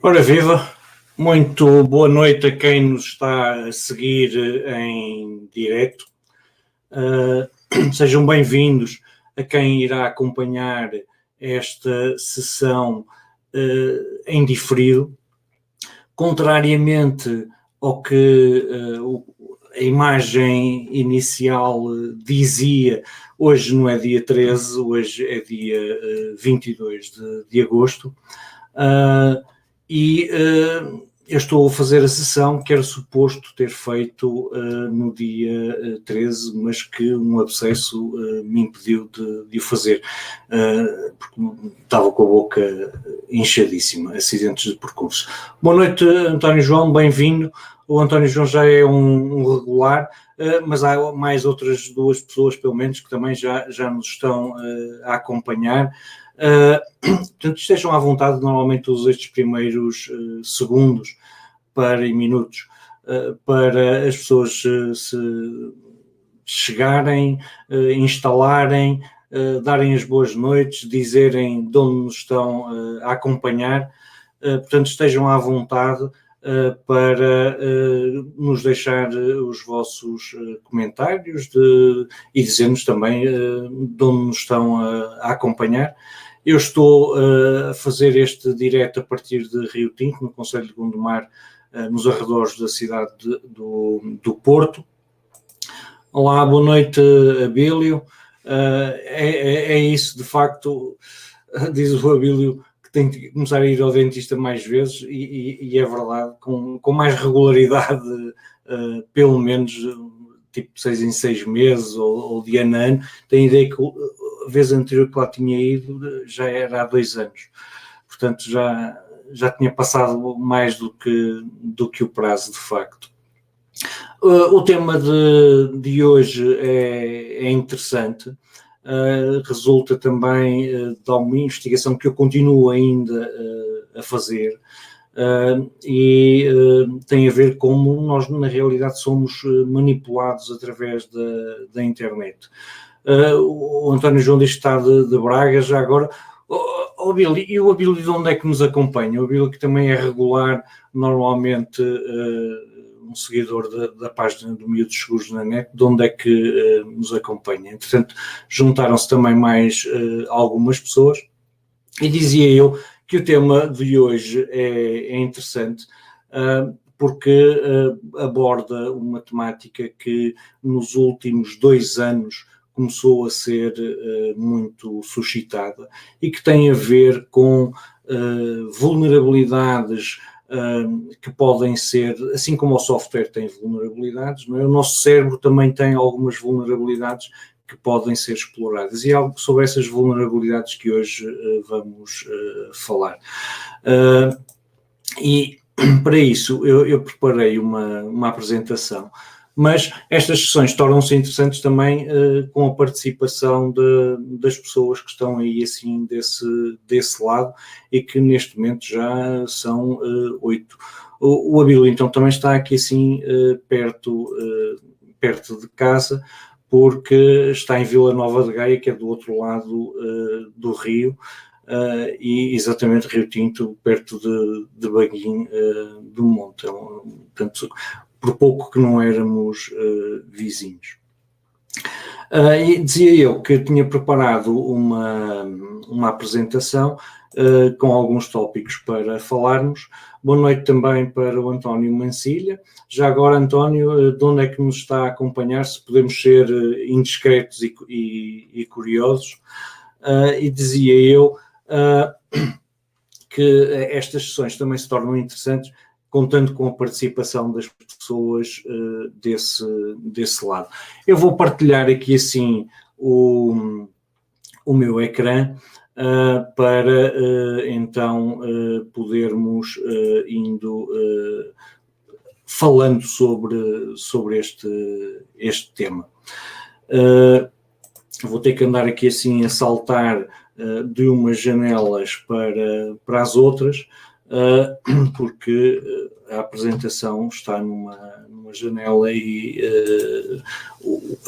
Ora viva, muito boa noite a quem nos está a seguir em direto. Sejam bem-vindos a quem irá acompanhar esta sessão em diferido. Contrariamente ao que a imagem inicial dizia, hoje não é dia 13, hoje é dia 22 de agosto. Eu estou a fazer a sessão que era suposto ter feito no dia 13, mas que um abscesso me impediu de o fazer, porque estava com a boca inchadíssima, acidentes de percurso. Boa noite, António João, bem-vindo. O António João já é um regular, mas há mais outras duas pessoas, pelo menos, que também já nos estão a acompanhar. Portanto, estejam à vontade. Normalmente uso estes primeiros segundos e minutos para as pessoas se chegarem, instalarem, darem as boas noites, dizerem de onde nos estão a acompanhar. Portanto, estejam à vontade para nos deixar os vossos comentários e dizer-nos também de onde nos estão a acompanhar. Eu estou a fazer este direto a partir de Rio Tinto, no concelho de Gondomar, nos arredores da cidade do Porto. Olá, boa noite, Abílio. É isso, de facto, diz o Abílio que tem que começar a ir ao dentista mais vezes e é verdade, com mais regularidade, pelo menos tipo 6 em 6 meses ou de ano a ano. Tenho a ideia que a vez anterior que lá tinha ido já era há 2 anos, portanto já tinha passado mais do que o prazo, de facto. O tema de hoje é interessante, resulta também de uma investigação que eu continuo ainda a fazer, e tem a ver como nós na realidade somos manipulados através da internet. O António João diz que está de Braga, já agora. O Abílio, e o Abílio de onde é que nos acompanha? O Abílio, que também é regular, normalmente um seguidor da página do Miúdos Seguros na net, de onde é que nos acompanha? Entretanto, juntaram-se também mais algumas pessoas, e dizia eu que o tema de hoje é interessante, porque aborda uma temática que nos últimos 2 anos começou a ser muito suscitada e que tem a ver com vulnerabilidades que podem ser, assim como o software tem vulnerabilidades, não é? O nosso cérebro também tem algumas vulnerabilidades que podem ser exploradas, e é algo sobre essas vulnerabilidades que hoje vamos falar. E para isso eu preparei uma apresentação, mas estas sessões tornam-se interessantes também com a participação das pessoas que estão aí assim desse lado e que neste momento já são 8. O Abílio então também está aqui assim perto de casa, porque está em Vila Nova de Gaia, que é do outro lado do rio, e exatamente Rio Tinto, perto de Baguim do Monte. Portanto, por pouco que não éramos vizinhos. E dizia eu que tinha preparado uma apresentação com alguns tópicos para falarmos. Boa noite também para o António Mancilha. Já agora, António, de onde é que nos está a acompanhar? Se podemos ser indiscretos e curiosos. E dizia eu que estas sessões também se tornam interessantes contando com a participação das pessoas desse lado. Eu vou partilhar aqui assim o meu ecrã para então podermos indo falando sobre este tema. Vou ter que andar aqui assim a saltar de umas janelas para as outras, porque a apresentação está numa janela e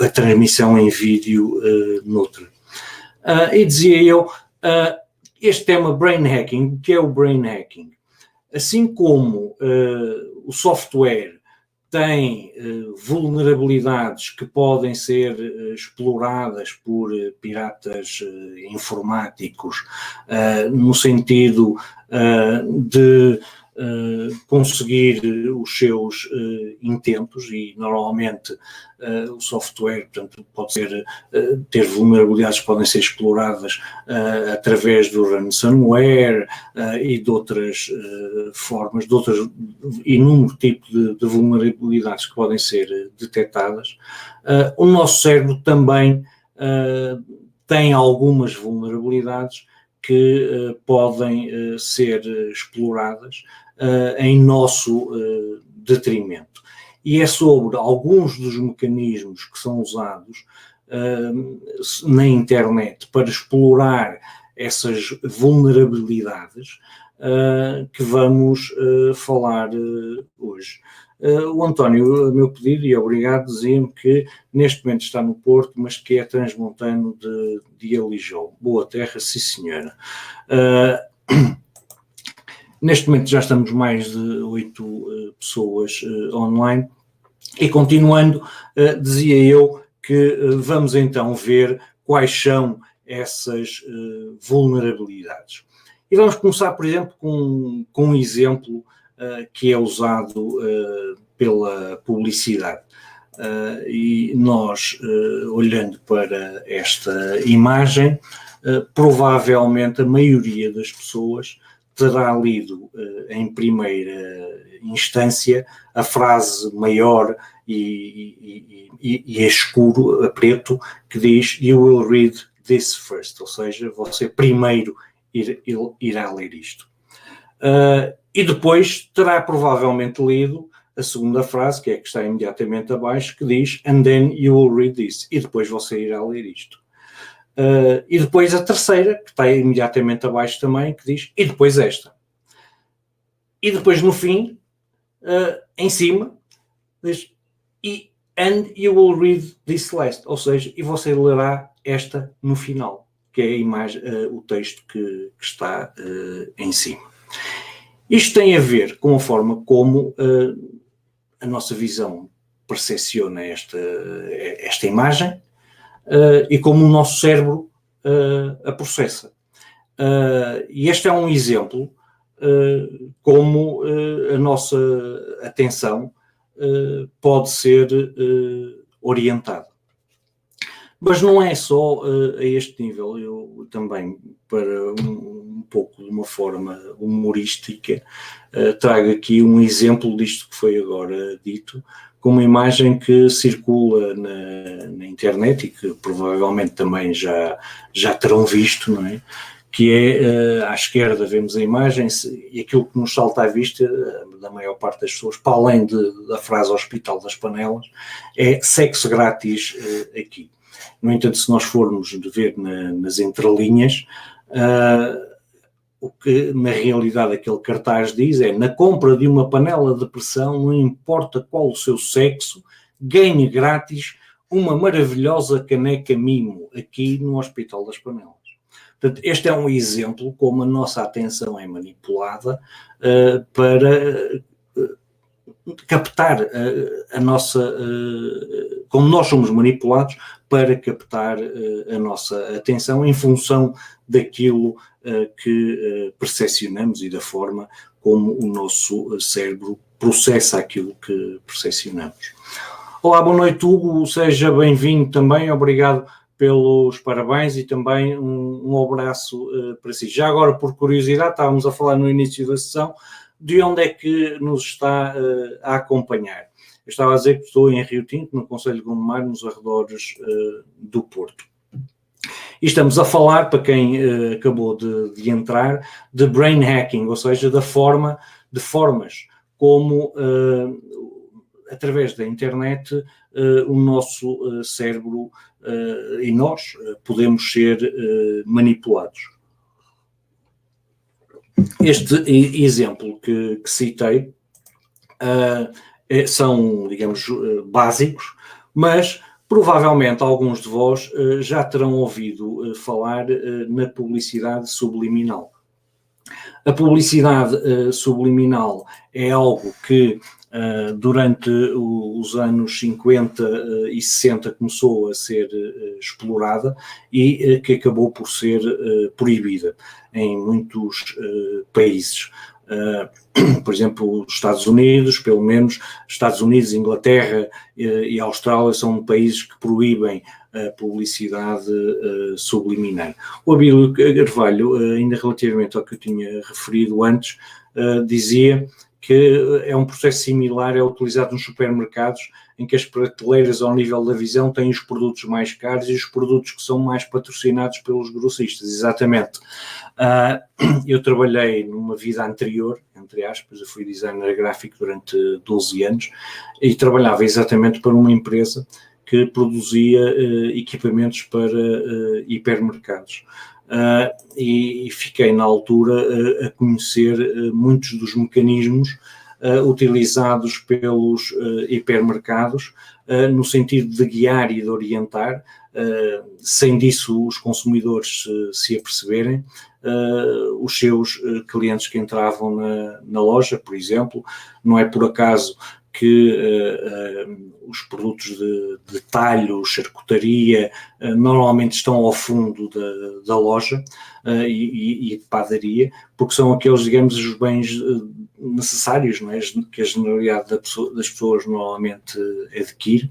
a transmissão em vídeo noutra. E dizia eu, este tema brain hacking, o que é o brain hacking? Assim como o software tem vulnerabilidades que podem ser exploradas por piratas informáticos, no sentido de conseguir os seus intentos, e normalmente o software, portanto, pode ser, ter vulnerabilidades que podem ser exploradas através do ransomware e de outras formas, de outros inúmeros tipos de vulnerabilidades que podem ser detectadas. O nosso cérebro também tem algumas vulnerabilidades que podem ser exploradas em nosso detrimento. E é sobre alguns dos mecanismos que são usados na internet para explorar essas vulnerabilidades que vamos falar hoje. O António, a meu pedido, e obrigado, dizia-me que neste momento está no Porto, mas que é transmontano de Alijó. Boa terra, sim senhora. Neste momento já estamos mais de 8 pessoas online, e continuando, dizia eu que vamos então ver quais são essas vulnerabilidades. E vamos começar, por exemplo, com um exemplo que é usado pela publicidade. E nós, olhando para esta imagem, provavelmente a maioria das pessoas terá lido em primeira instância a frase maior e escuro, a preto, que diz "You will read this first", ou seja, você primeiro irá ler isto. E depois terá provavelmente lido a segunda frase, que é a que está imediatamente abaixo, que diz "And then you will read this", e depois você irá ler isto. E depois a terceira, que está imediatamente abaixo também, que diz "e depois esta". E depois no fim, em cima, diz "and you will read this last", ou seja, e você lerá esta no final, que é a imagem, o texto que está em cima. Isto tem a ver com a forma como a nossa visão percepciona esta imagem e como o nosso cérebro a processa. E este é um exemplo como a nossa atenção pode ser orientada. Mas não é só a este nível. Eu também, para um pouco de uma forma humorística, trago aqui um exemplo disto que foi agora dito, com uma imagem que circula na internet e que provavelmente também já terão visto, não é? Que é, à esquerda vemos a imagem, e aquilo que nos salta à vista, da maior parte das pessoas, para além da frase "Hospital das Panelas", é sexo grátis aqui. No entanto, se nós formos ver nas entrelinhas, o que na realidade aquele cartaz diz é: na compra de uma panela de pressão, não importa qual o seu sexo, ganhe grátis uma maravilhosa caneca mimo, aqui no Hospital das Panelas. Portanto, este é um exemplo como a nossa atenção é manipulada para captar a nossa... como nós somos manipulados para captar a nossa atenção em função daquilo que percepcionamos e da forma como o nosso cérebro processa aquilo que percepcionamos. Olá, boa noite, Hugo, seja bem-vindo também, obrigado pelos parabéns e também um abraço para si. Já agora, por curiosidade, estávamos a falar no início da sessão, de onde é que nos está a acompanhar. Eu estava a dizer que estou em Rio Tinto, no concelho de Gondomar, nos arredores do Porto. E estamos a falar, para quem acabou de entrar, de brain hacking, ou seja, de formas como, através da internet, o nosso cérebro e nós podemos ser manipulados. Este exemplo que citei são, digamos, básicos, mas provavelmente alguns de vós já terão ouvido falar na publicidade subliminal. A publicidade subliminal é algo que durante os anos 50 e 60 começou a ser explorada e que acabou por ser proibida em muitos países. Por exemplo, os Estados Unidos, pelo menos, Estados Unidos, Inglaterra e Austrália são países que proíbem a publicidade subliminar. O Abílio Carvalho, ainda relativamente ao que eu tinha referido antes, dizia que é um processo similar ao utilizado nos supermercados, em que as prateleiras ao nível da visão têm os produtos mais caros e os produtos que são mais patrocinados pelos grossistas. Exatamente. Eu trabalhei numa vida anterior, entre aspas, eu fui designer gráfico durante 12 anos e trabalhava exatamente para uma empresa que produzia equipamentos para hipermercados. E fiquei na altura a conhecer muitos dos mecanismos utilizados pelos hipermercados no sentido de guiar e de orientar, sem disso os consumidores se aperceberem, os seus clientes que entravam na loja, por exemplo. Não é por acaso que os produtos de talho, charcutaria, normalmente estão ao fundo da loja e de padaria, porque são aqueles, digamos, os bens necessários, não é? Que a generalidade das pessoas normalmente adquire,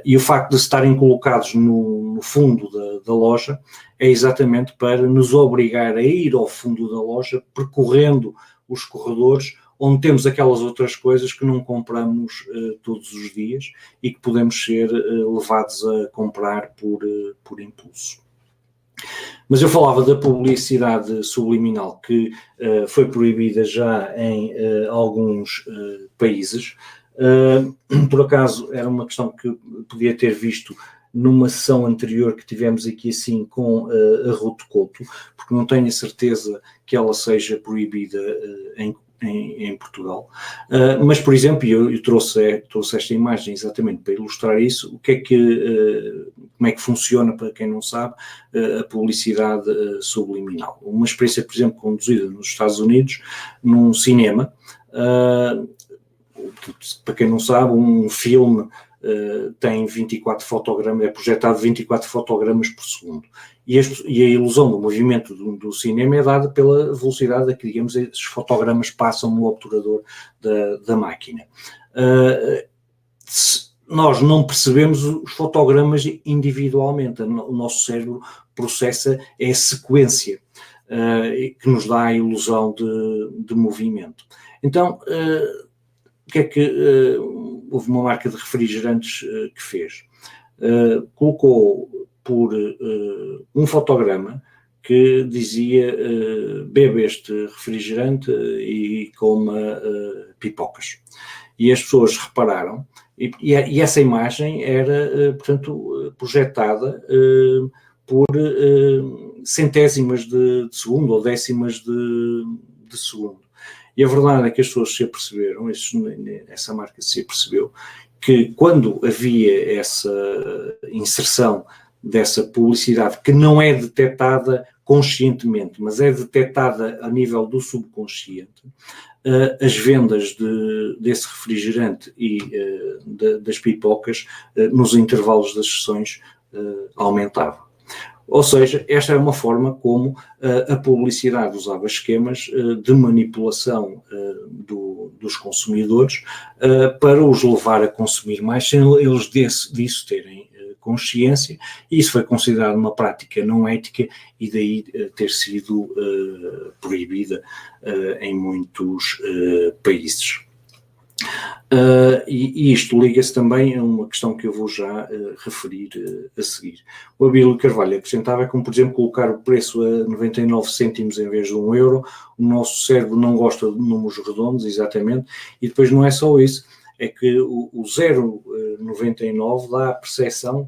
e o facto de estarem colocados no fundo da loja é exatamente para nos obrigar a ir ao fundo da loja, percorrendo os corredores, onde temos aquelas outras coisas que não compramos todos os dias e que podemos ser levados a comprar por impulso. Mas eu falava da publicidade subliminal, que foi proibida já em alguns países. Por acaso, era uma questão que podia ter visto numa sessão anterior que tivemos aqui assim com a Ruth Couto, porque não tenho a certeza que ela seja proibida em Portugal, mas, por exemplo, eu trouxe esta imagem exatamente para ilustrar isso. Como é que funciona, para quem não sabe, a publicidade subliminal. Uma experiência, por exemplo, conduzida nos Estados Unidos, num cinema. Para quem não sabe, um filme tem 24 fotogramas, é projetado 24 fotogramas por segundo. E a ilusão do movimento do cinema é dada pela velocidade a que, digamos, esses fotogramas passam no obturador da máquina. Nós não percebemos os fotogramas individualmente, o nosso cérebro processa a sequência, que nos dá a ilusão de movimento. Então, o que é que houve uma marca de refrigerantes que fez? Colocou por um fotograma que dizia bebe este refrigerante e coma pipocas. E as pessoas repararam, e essa imagem era, portanto, projetada por centésimas de segundo ou décimas de segundo. E a verdade é que as pessoas se aperceberam, essa marca se apercebeu, que quando havia essa inserção dessa publicidade, que não é detectada conscientemente, mas é detectada a nível do subconsciente, as vendas desse refrigerante e das pipocas nos intervalos das sessões aumentavam. Ou seja, esta é uma forma como a publicidade usava esquemas de manipulação dos consumidores para os levar a consumir mais, sem eles disso terem consciência, e isso foi considerado uma prática não ética e daí ter sido proibida em muitos países. E isto liga-se também a uma questão que eu vou já referir a seguir. O Abílio Carvalho acrescentava como, por exemplo, colocar o preço a 99 cêntimos em vez de €1. O nosso cérebro não gosta de números redondos, exatamente, e depois não é só isso, é que o 0,99 dá a percepção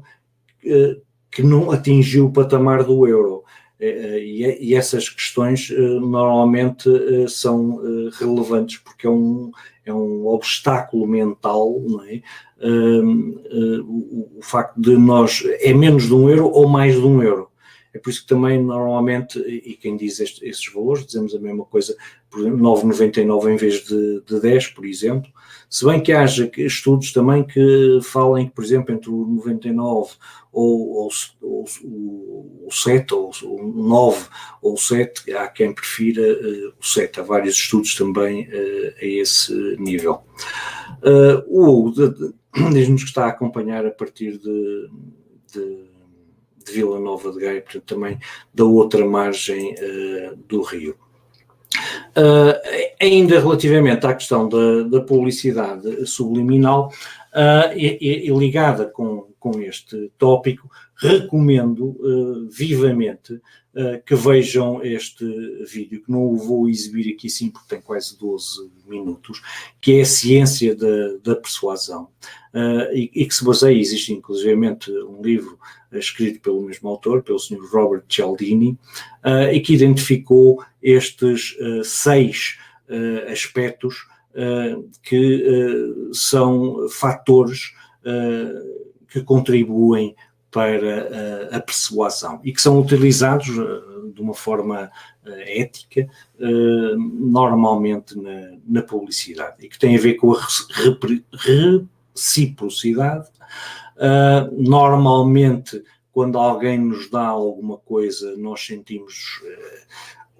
que não atingiu o patamar do euro. E essas questões normalmente são relevantes, porque é um obstáculo mental, não é? O facto de nós, é menos de €1 ou mais de €1. É por isso que também normalmente, e quem diz esses valores, dizemos a mesma coisa, por exemplo, 9,99 em vez de 10, por exemplo, se bem que haja estudos também que falem que, por exemplo, entre o 99 ou o 7, ou o 9 ou o 7, há quem prefira o 7. Há vários estudos também a esse nível. O Hugo diz-nos que está a acompanhar a partir de Vila Nova de Gaia, portanto também da outra margem do rio. Ainda relativamente à questão da publicidade subliminal e ligada com este tópico, recomendo vivamente que vejam este vídeo, que não o vou exibir aqui sim porque tem quase 12 minutos, que é a ciência da persuasão, e que se baseia, existe inclusivamente um livro escrito pelo mesmo autor, pelo Sr. Robert Cialdini, e que identificou estes 6 aspectos que são fatores que contribuem para a persuasão e que são utilizados de uma forma ética normalmente na publicidade e que tem a ver com a reciprocidade. Normalmente, quando alguém nos dá alguma coisa, nós sentimos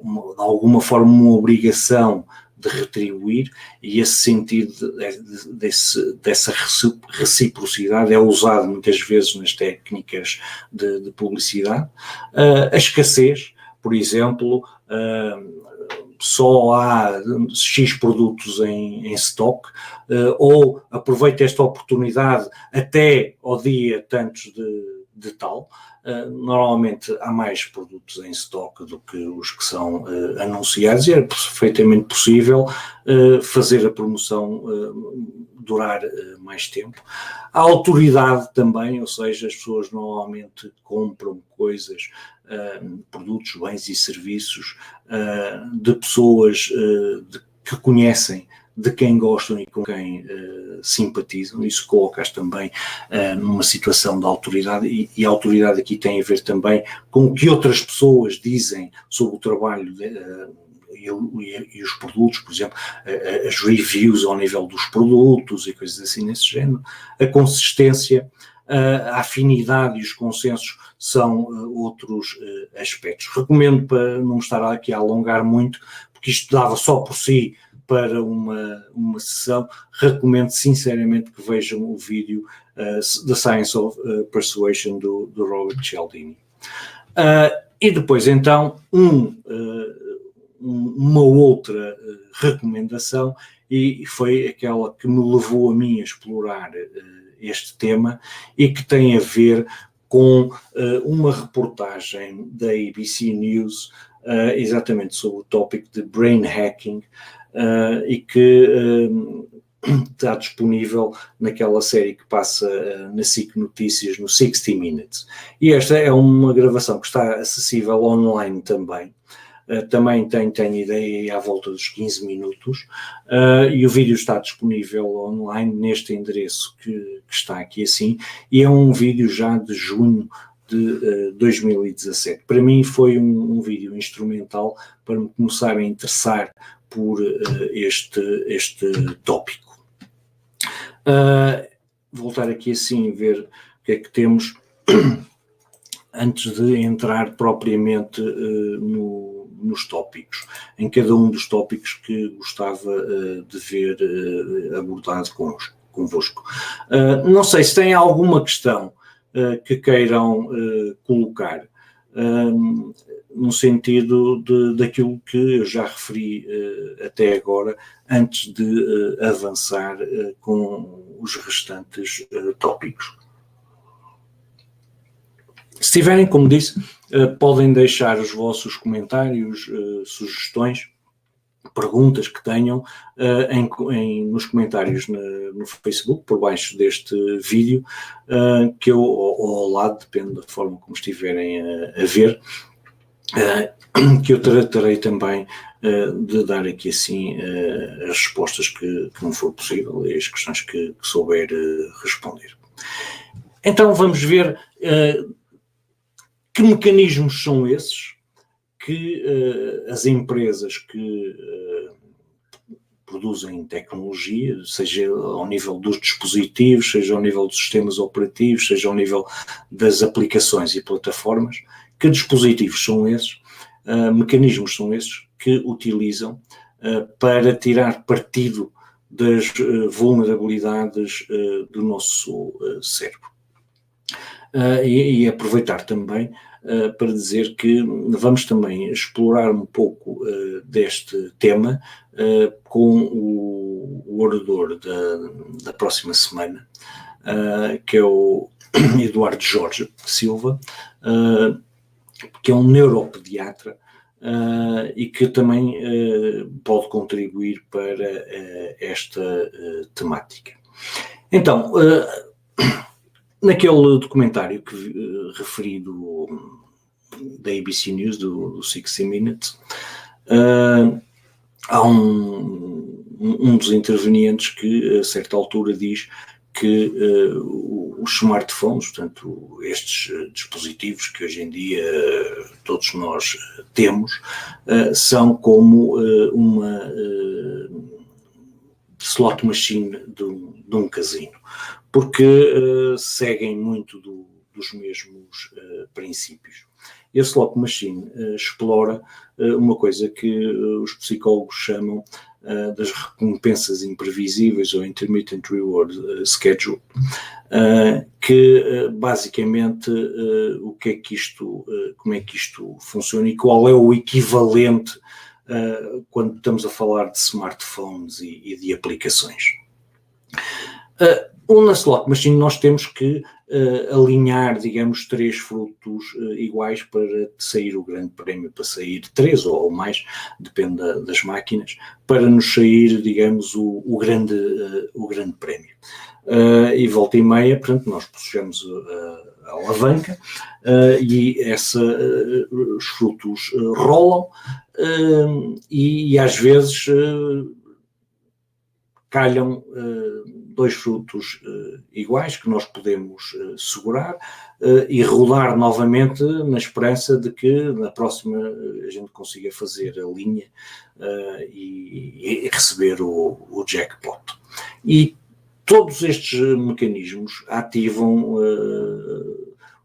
de alguma forma uma obrigação de retribuir, e esse sentido dessa reciprocidade é usado muitas vezes nas técnicas de publicidade. A escassez, por exemplo, só há X produtos em stock, ou aproveita esta oportunidade até ao dia tantos de tal. Normalmente há mais produtos em stock do que os que são anunciados, e é perfeitamente possível fazer a promoção durar mais tempo. A autoridade também, ou seja, as pessoas normalmente compram coisas, produtos, bens e serviços de pessoas que conhecem, de quem gostam e com quem simpatizam. Isso coloca-as também numa situação de autoridade, e a autoridade aqui tem a ver também com o que outras pessoas dizem sobre o trabalho e os produtos, por exemplo, as reviews ao nível dos produtos e coisas assim nesse género. A consistência, a afinidade e os consensos são outros aspectos. Recomendo, para não estar aqui a alongar muito, porque isto dava só por si para uma sessão, recomendo sinceramente que vejam o vídeo The Science of Persuasion do Robert Cialdini. E depois então uma outra recomendação, e foi aquela que me levou a mim a explorar este tema, e que tem a ver com uma reportagem da ABC News, exatamente sobre o tópico de brain hacking, e que está disponível naquela série que passa na SIC Notícias, no 60 Minutes. E esta é uma gravação que está acessível online também. Também tem ideia à volta dos 15 minutos, e o vídeo está disponível online neste endereço que está aqui assim, e é um vídeo já de junho de 2017. Para mim foi um vídeo instrumental para me começar a interessar por este tópico. Voltar aqui assim, ver o que é que temos antes de entrar propriamente nos tópicos, em cada um dos tópicos que gostava de ver abordado convosco. Não sei se têm alguma questão que queiram colocar, no sentido daquilo que eu já referi até agora, antes de avançar com os restantes tópicos. Se tiverem, como disse, podem deixar os vossos comentários, sugestões, perguntas que tenham nos comentários no Facebook, por baixo deste vídeo, que eu, ou ao lado, depende da forma como estiverem a ver, que eu tratarei também de dar aqui assim as respostas que não for possível e as questões que souber responder. Então vamos ver Que mecanismos são esses que as empresas que produzem tecnologia, seja ao nível dos dispositivos, seja ao nível dos sistemas operativos, seja ao nível das aplicações e plataformas, que dispositivos são esses, mecanismos são esses que utilizam para tirar partido das vulnerabilidades do nosso cérebro. E aproveitar também para dizer que vamos também explorar um pouco deste tema com o orador da próxima semana, que é o Eduardo Jorge Silva, que é um neuropediatra e que também pode contribuir para esta temática. Então, naquele documentário que referi da ABC News, do 60 Minutes, há um dos intervenientes que, a certa altura, diz que os smartphones, portanto, estes dispositivos que hoje em dia todos nós temos, são como uma slot machine de um casino, porque seguem muito dos mesmos princípios. E a slot machine explora uma coisa que os psicólogos chamam das recompensas imprevisíveis ou intermittent reward schedule, que basicamente como é que isto funciona e qual é o equivalente quando estamos a falar de smartphones e de aplicações. Na slot machine nós temos que alinhar, digamos, 3 frutos iguais para sair o grande prémio, para sair 3 ou mais, depende das máquinas, para nos sair, digamos, o grande prémio. E volta e meia, portanto, nós puxamos a alavanca e os frutos rolam e às vezes calham 2 frutos iguais que nós podemos segurar e rodar novamente na esperança de que na próxima a gente consiga fazer a linha e receber o jackpot. E todos estes mecanismos ativam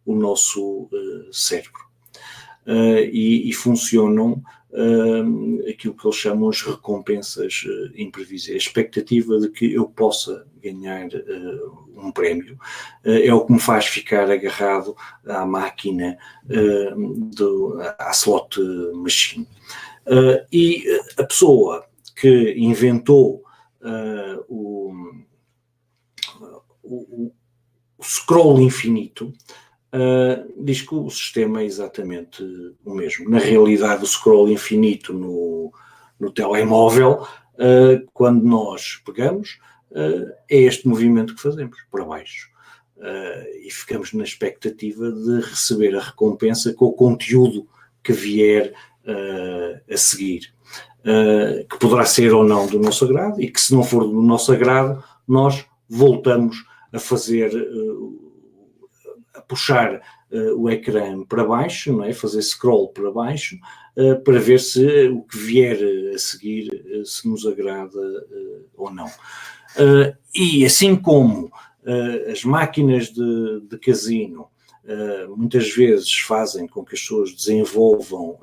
o nosso cérebro e funcionam aquilo que eles chamam as recompensas imprevisíveis, a expectativa de que eu possa ganhar um prémio, é o que me faz ficar agarrado à máquina, à slot machine. E a pessoa que inventou o scroll infinito diz que o sistema é exatamente o mesmo. Na realidade, o scroll infinito no telemóvel, quando nós pegamos, é este movimento que fazemos, para baixo. E ficamos na expectativa de receber a recompensa com o conteúdo que vier a seguir. Que poderá ser ou não do nosso agrado, e que se não for do nosso agrado, nós voltamos a fazer a puxar o ecrã para baixo, não é? Fazer scroll para baixo, para ver se o que vier a seguir se nos agrada ou não. E assim como as máquinas de casino muitas vezes fazem com que as pessoas desenvolvam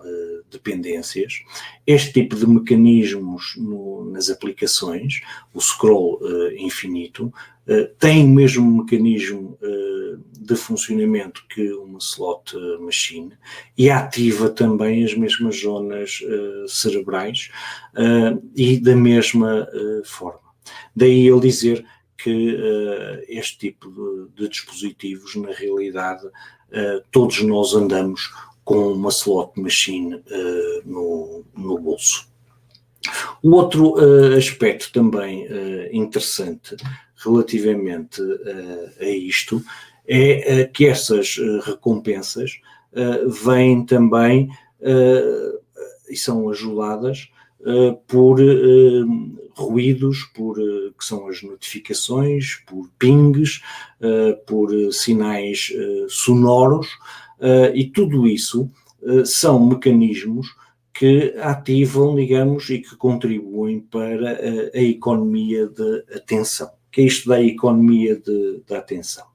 dependências, este tipo de mecanismos nas aplicações, o scroll infinito, tem o mesmo mecanismo de funcionamento que uma slot machine e ativa também as mesmas zonas cerebrais e da mesma forma. Daí ele dizer que este tipo de dispositivos, na realidade, todos nós andamos com uma slot machine no bolso. O outro aspecto também interessante relativamente a isto é que essas recompensas vêm também e são ajudadas por ruídos, que são as notificações, por pings, por sinais sonoros e tudo isso são mecanismos que ativam, digamos, e que contribuem para a economia de atenção. Que é isto da economia da atenção?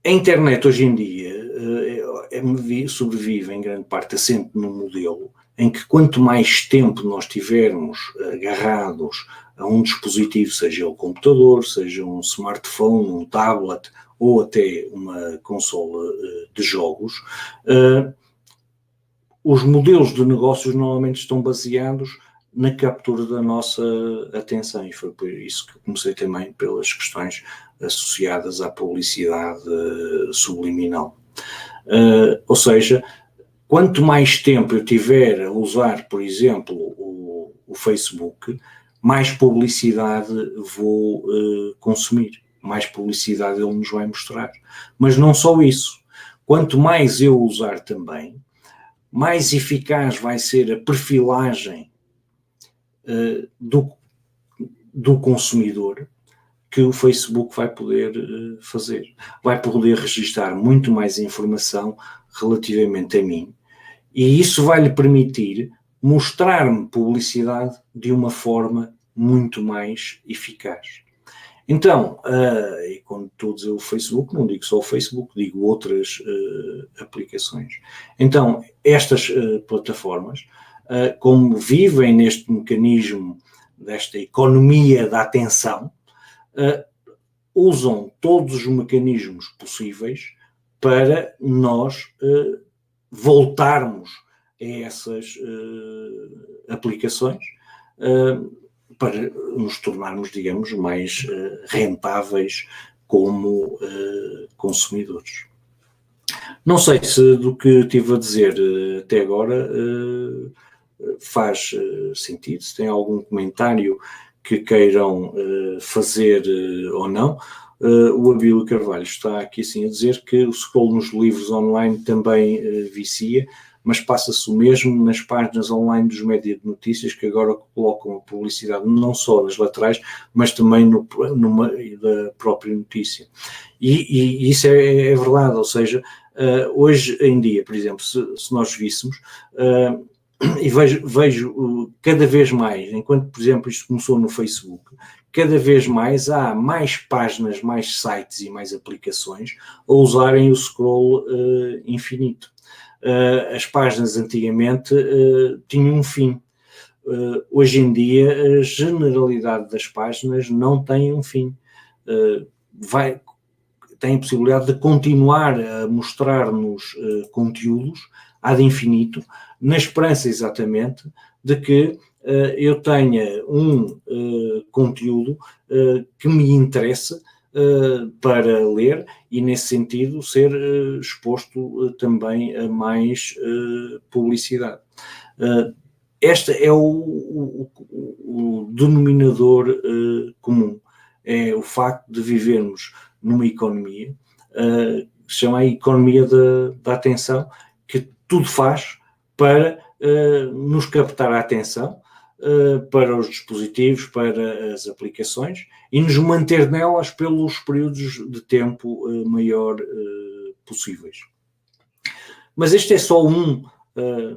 A internet hoje em dia sobrevive em grande parte assente num modelo em que quanto mais tempo nós tivermos agarrados a um dispositivo, seja o computador, seja um smartphone, um tablet ou até uma consola de jogos, os modelos de negócios normalmente estão baseados na captura da nossa atenção, e foi por isso que comecei também pelas questões associadas à publicidade subliminal. Ou seja, quanto mais tempo eu tiver a usar, por exemplo, o Facebook, mais publicidade vou consumir, mais publicidade ele nos vai mostrar. Mas não só isso, quanto mais eu usar também, mais eficaz vai ser a perfilagem do consumidor que o Facebook vai poder fazer. Vai poder registrar muito mais informação relativamente a mim, e isso vai-lhe permitir mostrar-me publicidade de uma forma muito mais eficaz. Então, e quando estou a dizer o Facebook, não digo só o Facebook, digo outras aplicações. Então, estas plataformas, como vivem neste mecanismo desta economia da atenção, usam todos os mecanismos possíveis para nós voltarmos a essas aplicações, para nos tornarmos, digamos, mais rentáveis como consumidores. Não sei se do que estive a dizer até agora faz sentido, se tem algum comentário que queiram fazer ou não. O Abílio Carvalho está aqui sim a dizer que o scroll nos livros online também vicia, mas passa-se o mesmo nas páginas online dos médias de notícias, que agora colocam a publicidade não só nas laterais, mas também no meio da própria notícia. E isso é verdade, ou seja, hoje em dia, por exemplo, se nós víssemos, e vejo cada vez mais, enquanto, por exemplo, isto começou no Facebook, cada vez mais há mais páginas, mais sites e mais aplicações a usarem o scroll infinito. As páginas antigamente tinham um fim. Hoje em dia, a generalidade das páginas não tem um fim. Tem a possibilidade de continuar a mostrar-nos conteúdos ad infinito, na esperança exatamente de que eu tenha um conteúdo que me interessa para ler, e nesse sentido ser exposto também a mais publicidade. Este é o denominador comum, é o facto de vivermos numa economia que se chama a economia da atenção, que tudo faz para nos captar a atenção, para os dispositivos, para as aplicações, e nos manter nelas pelos períodos de tempo maior possíveis. Mas este é só um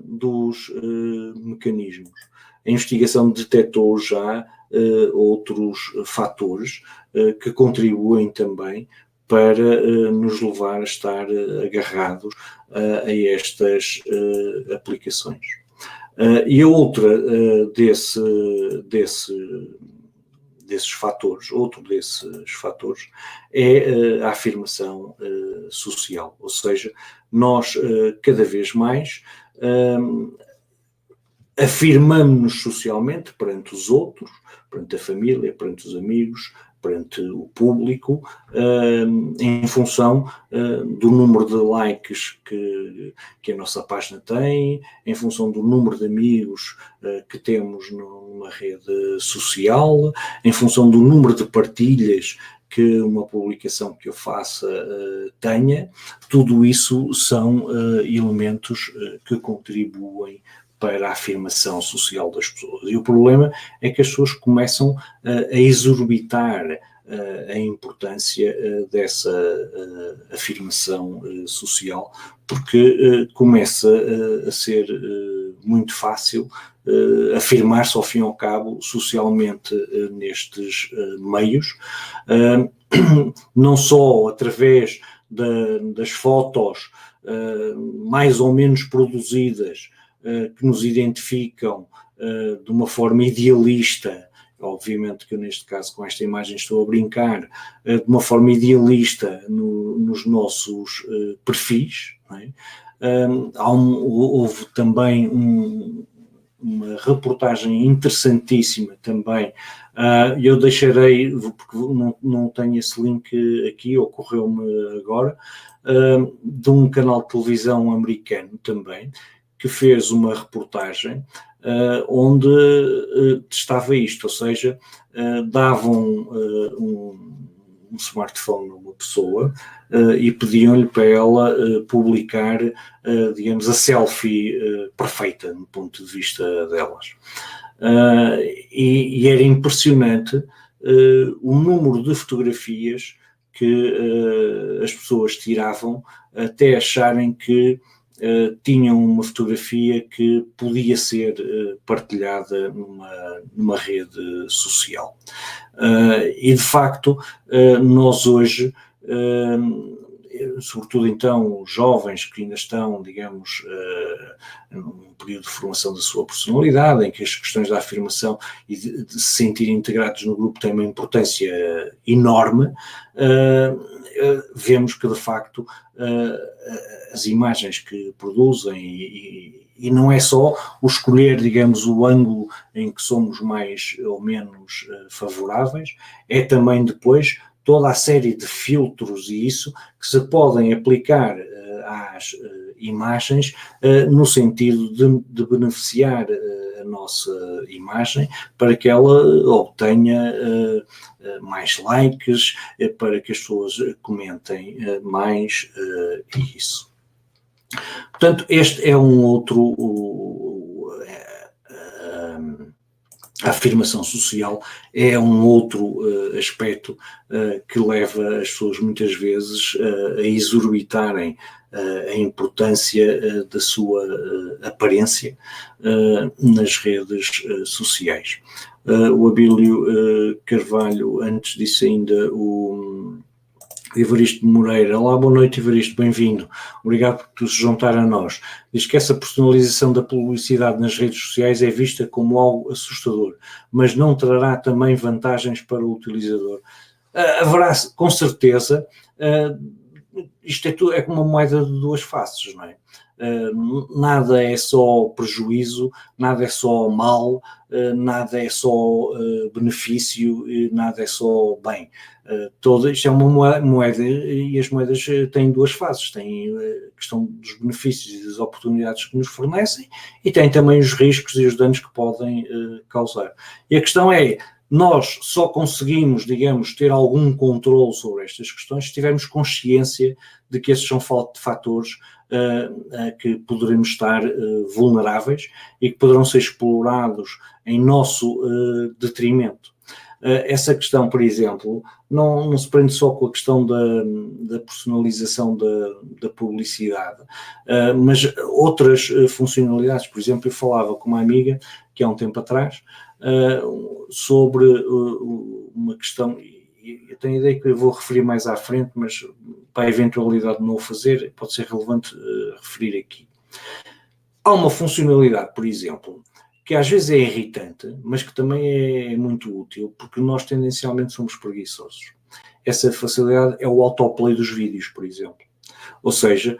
dos mecanismos. A investigação detectou já outros fatores que contribuem também para nos levar a estar agarrados a estas aplicações. E a outra desses fatores, outro desses fatores é a afirmação social, ou seja, nós cada vez mais afirmamos-nos socialmente perante os outros, perante a família, perante os amigos, perante o público, em função do número de likes que a nossa página tem, em função do número de amigos que temos numa rede social, em função do número de partilhas que uma publicação que eu faça tenha. Tudo isso são elementos que contribuem para a afirmação social das pessoas. E o problema é que as pessoas começam a exorbitar a importância dessa afirmação social, porque começa a ser muito fácil afirmar-se, ao fim e ao cabo, socialmente nestes meios, não só através das fotos mais ou menos produzidas que nos identificam de uma forma idealista. Obviamente que eu, neste caso, com esta imagem estou a brincar, de uma forma idealista nos nossos perfis, não é? Houve também uma reportagem interessantíssima também, eu deixarei, porque não tenho esse link aqui, ocorreu-me agora, de um canal de televisão americano também, que fez uma reportagem onde testava isto, ou seja, davam um smartphone a uma pessoa e pediam-lhe para ela publicar, digamos, a selfie perfeita no ponto de vista delas. E era impressionante o número de fotografias que as pessoas tiravam até acharem que tinham uma fotografia que podia ser partilhada numa rede social. E, de facto, nós hoje, sobretudo então os jovens que ainda estão, digamos, num período de formação da sua personalidade, em que as questões da afirmação e de se sentirem integrados no grupo têm uma importância enorme, vemos que, de facto, as imagens que produzem e não é só o escolher, digamos, o ângulo em que somos mais ou menos favoráveis, é também depois toda a série de filtros e isso que se podem aplicar às imagens no sentido de beneficiar a nossa imagem para que ela obtenha mais likes, para que as pessoas comentem mais isso. Portanto, este é um outro... A afirmação social é um outro aspecto que leva as pessoas muitas vezes a exorbitarem a importância da sua aparência nas redes sociais. O Abílio Carvalho, antes disso ainda o Evaristo Moreira. Olá, boa noite, Evaristo, bem-vindo. Obrigado por se juntar a nós. Diz que essa personalização da publicidade nas redes sociais é vista como algo assustador, mas não trará também vantagens para o utilizador. Haverá, com certeza, isto é como uma moeda de duas faces, não é? Nada é só prejuízo, nada é só mal, nada é só benefício, nada é só bem. Isto é uma moeda e as moedas têm duas faces, têm a questão dos benefícios e das oportunidades que nos fornecem e têm também os riscos e os danos que podem causar. E a questão é, nós só conseguimos, digamos, ter algum controle sobre estas questões se tivermos consciência de que esses são fatores que poderemos estar vulneráveis e que poderão ser explorados em nosso detrimento. Essa questão, por exemplo, não se prende só com a questão da personalização da publicidade, mas outras funcionalidades. Por exemplo, eu falava com uma amiga que há um tempo atrás sobre uma questão, e eu tenho a ideia que eu vou referir mais à frente, mas para a eventualidade de não o fazer, pode ser relevante referir aqui. Há uma funcionalidade, por exemplo, que às vezes é irritante, mas que também é muito útil, porque nós tendencialmente somos preguiçosos. Essa facilidade é o autoplay dos vídeos, por exemplo. Ou seja,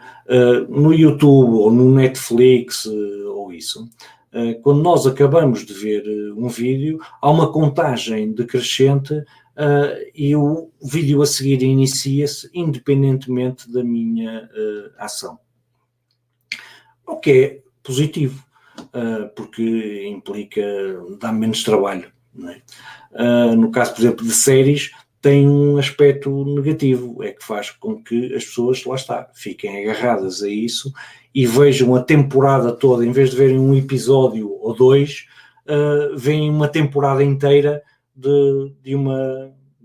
no YouTube ou no Netflix ou isso, quando nós acabamos de ver um vídeo, há uma contagem decrescente e o vídeo a seguir inicia-se independentemente da minha ação. O que é positivo, porque implica dar menos trabalho, não é? No caso, por exemplo, de séries, tem um aspecto negativo, é que faz com que as pessoas, lá está, fiquem agarradas a isso e vejam a temporada toda, em vez de verem um episódio ou dois, veem uma temporada inteira de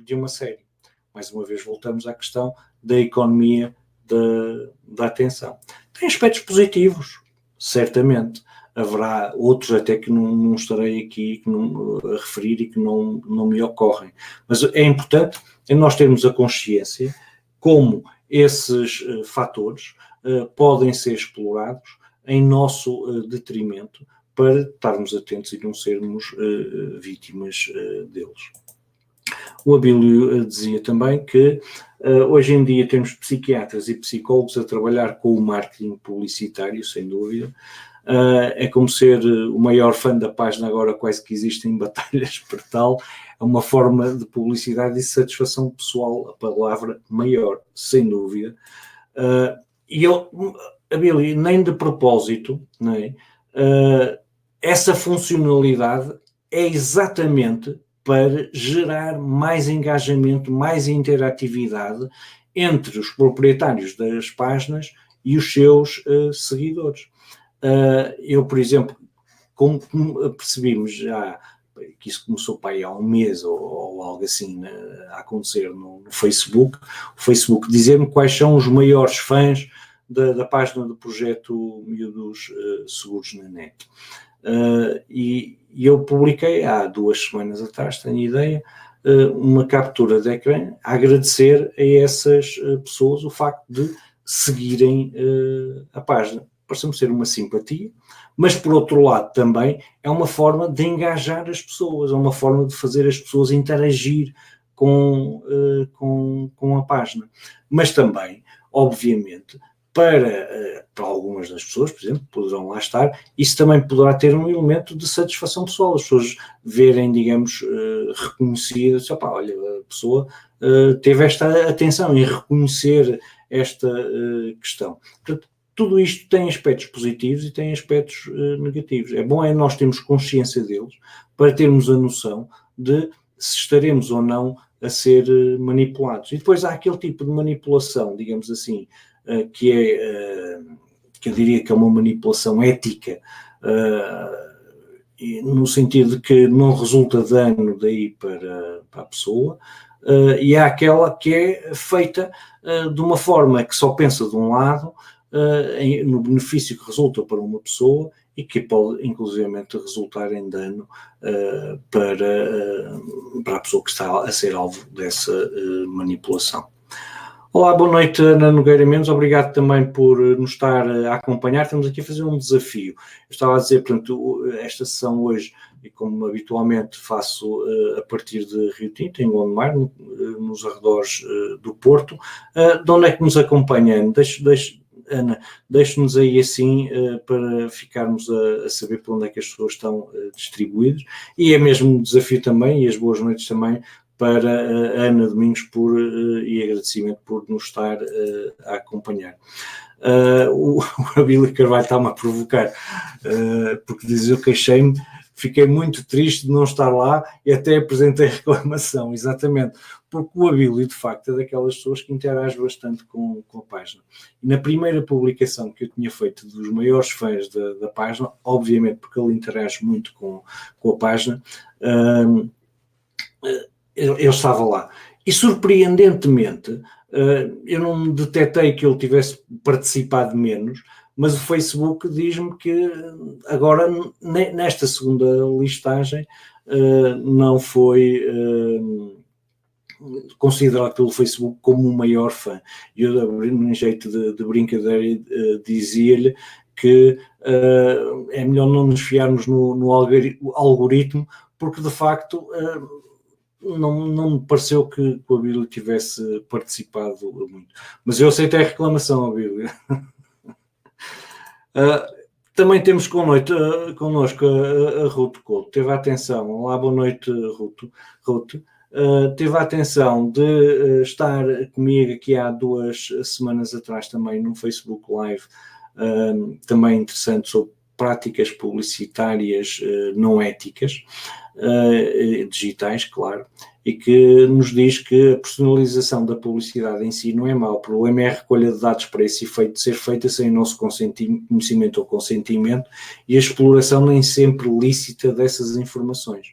de uma série. Mais uma vez voltamos à questão da economia da atenção. Tem aspectos positivos, certamente. Haverá outros até que não estarei aqui a referir e que não me ocorrem. Mas é importante nós termos a consciência como esses fatores podem ser explorados em nosso detrimento para estarmos atentos e não sermos vítimas deles. O Abílio dizia também que hoje em dia temos psiquiatras e psicólogos a trabalhar com o marketing publicitário, sem dúvida. É como ser o maior fã da página, agora quase que existem batalhas por tal. É uma forma de publicidade e satisfação pessoal, a palavra maior, sem dúvida. E eu, Abílio, nem de propósito, não é? Essa funcionalidade é exatamente para gerar mais engajamento, mais interatividade entre os proprietários das páginas e os seus seguidores. Eu, por exemplo, como percebimos já que isso começou para aí há um mês ou algo assim a acontecer no Facebook, o Facebook dizer-me quais são os maiores fãs da página do projeto Miúdos Seguros na Net. E eu publiquei há 2 semanas atrás, tenho ideia, uma captura de ecrã a agradecer a essas pessoas o facto de seguirem a página. Pareceu-me ser uma simpatia, mas por outro lado também é uma forma de engajar as pessoas, é uma forma de fazer as pessoas interagir com a página. Mas também, obviamente, para algumas das pessoas, por exemplo, poderão lá estar, isso também poderá ter um elemento de satisfação pessoal, as pessoas verem, digamos, reconhecidas, olha, a pessoa teve esta atenção em reconhecer esta questão. Portanto, tudo isto tem aspectos positivos e tem aspectos negativos. É bom nós termos consciência deles para termos a noção de se estaremos ou não a ser manipulados. E depois há aquele tipo de manipulação, digamos assim, que eu diria que é uma manipulação ética, no sentido de que não resulta dano daí para a pessoa, e há aquela que é feita de uma forma que só pensa de um lado, no benefício que resulta para uma pessoa e que pode inclusivamente resultar em dano para a pessoa que está a ser alvo dessa manipulação. Olá, boa noite, Ana Nogueira Mendes, obrigado também por nos estar a acompanhar. Estamos aqui a fazer um desafio. Eu estava a dizer, portanto, esta sessão hoje, e como habitualmente faço a partir de Rio Tinto, em Gondomar, nos arredores do Porto. De onde é que nos acompanha, Ana? Ana, deixe-nos aí assim para ficarmos a saber por onde é que as pessoas estão distribuídas. E é mesmo um desafio também, e as boas noites também, para a Ana Domingos e agradecimento por nos estar a acompanhar. O Abílio Carvalho está-me a provocar, porque diz: eu queixei-me, fiquei muito triste de não estar lá e até apresentei reclamação, exatamente, porque o Abílio, de facto, é daquelas pessoas que interage bastante com a página. E na primeira publicação que eu tinha feito dos maiores fãs da página, obviamente porque ele interage muito com a página, ele estava lá. E, surpreendentemente, eu não detectei que ele tivesse participado menos, mas o Facebook diz-me que agora, nesta segunda listagem, não foi considerado pelo Facebook como o maior fã. Eu, num jeito de brincadeira, dizia-lhe que é melhor não nos fiarmos no algoritmo, porque, de facto, não me pareceu que o Abílio tivesse participado muito. Mas eu aceitei a reclamação, Abílio. Também temos connosco a Ruth Couto. Teve a atenção, olá, boa noite, Ruth. Teve a atenção de estar comigo aqui há 2 semanas atrás também num Facebook Live, também interessante, sobre práticas publicitárias não éticas, digitais, claro, e que nos diz que a personalização da publicidade em si não é mau. O problema é a recolha de dados para esse efeito ser feita sem o nosso conhecimento ou consentimento, e a exploração nem sempre lícita dessas informações.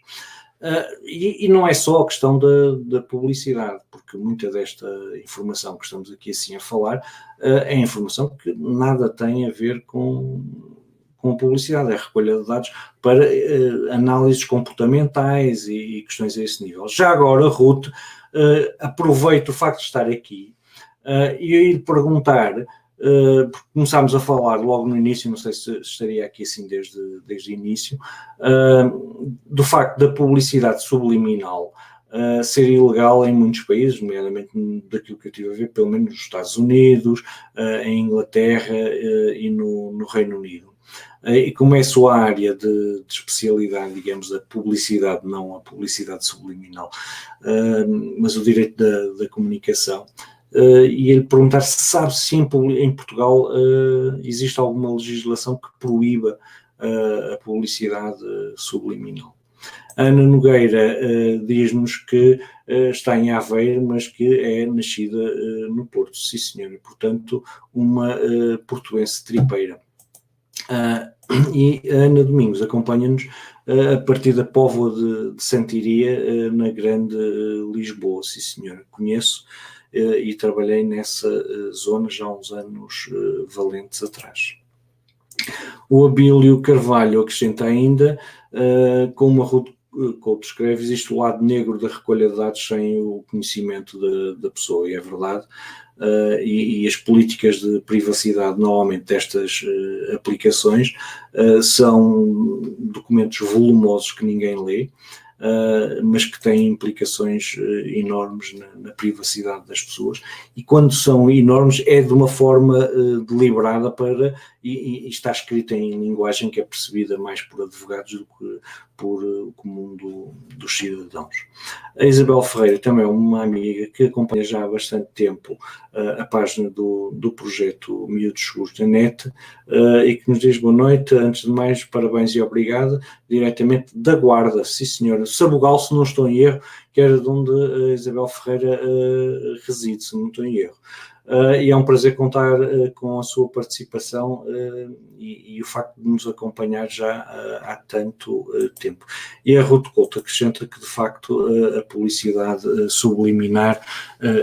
E não é só a questão da publicidade, porque muita desta informação que estamos aqui assim a falar é informação que nada tem a ver com publicidade, é recolha de dados para análises comportamentais e questões a esse nível. Já agora, Ruth, aproveito o facto de estar aqui e ir perguntar, porque começámos a falar logo no início, não sei se estaria aqui assim desde o início, do facto da publicidade subliminal ser ilegal em muitos países, nomeadamente daquilo que eu tive a ver, pelo menos nos Estados Unidos, em Inglaterra e no Reino Unido. E como é sua área de especialidade, digamos, a publicidade, não a publicidade subliminal, mas o direito da comunicação, e ele perguntar se sabe se em Portugal existe alguma legislação que proíba a publicidade subliminal. Ana Nogueira diz-nos que está em Aveiro, mas que é nascida no Porto, sim senhora, portanto uma portuense tripeira. E a Ana Domingos acompanha-nos a partir da Póvoa de Santiria, na Grande Lisboa, sim senhora, conheço e trabalhei nessa zona já há uns anos valentes atrás. O Abílio Carvalho acrescenta ainda, como a Ruth Couto escreve, existe o lado negro da recolha de dados sem o conhecimento da pessoa, e é verdade, e as políticas de privacidade normalmente destas aplicações são documentos volumosos que ninguém lê, mas que têm implicações enormes na privacidade das pessoas, e quando são enormes é de uma forma deliberada e está escrita em linguagem que é percebida mais por advogados do que por o comum dos cidadãos. A Isabel Ferreira também é uma amiga que acompanha já há bastante tempo a página do projeto Miúdos Seguros da NET e que nos diz boa noite, antes de mais parabéns e obrigada, diretamente da Guarda, sim senhora, Sabugal, se não estou em erro, que era de onde a Isabel Ferreira reside, se não estou em erro. E é um prazer contar com a sua participação e o facto de nos acompanhar já há tanto tempo. E a Ruth Couto acrescenta que, de facto, a publicidade subliminar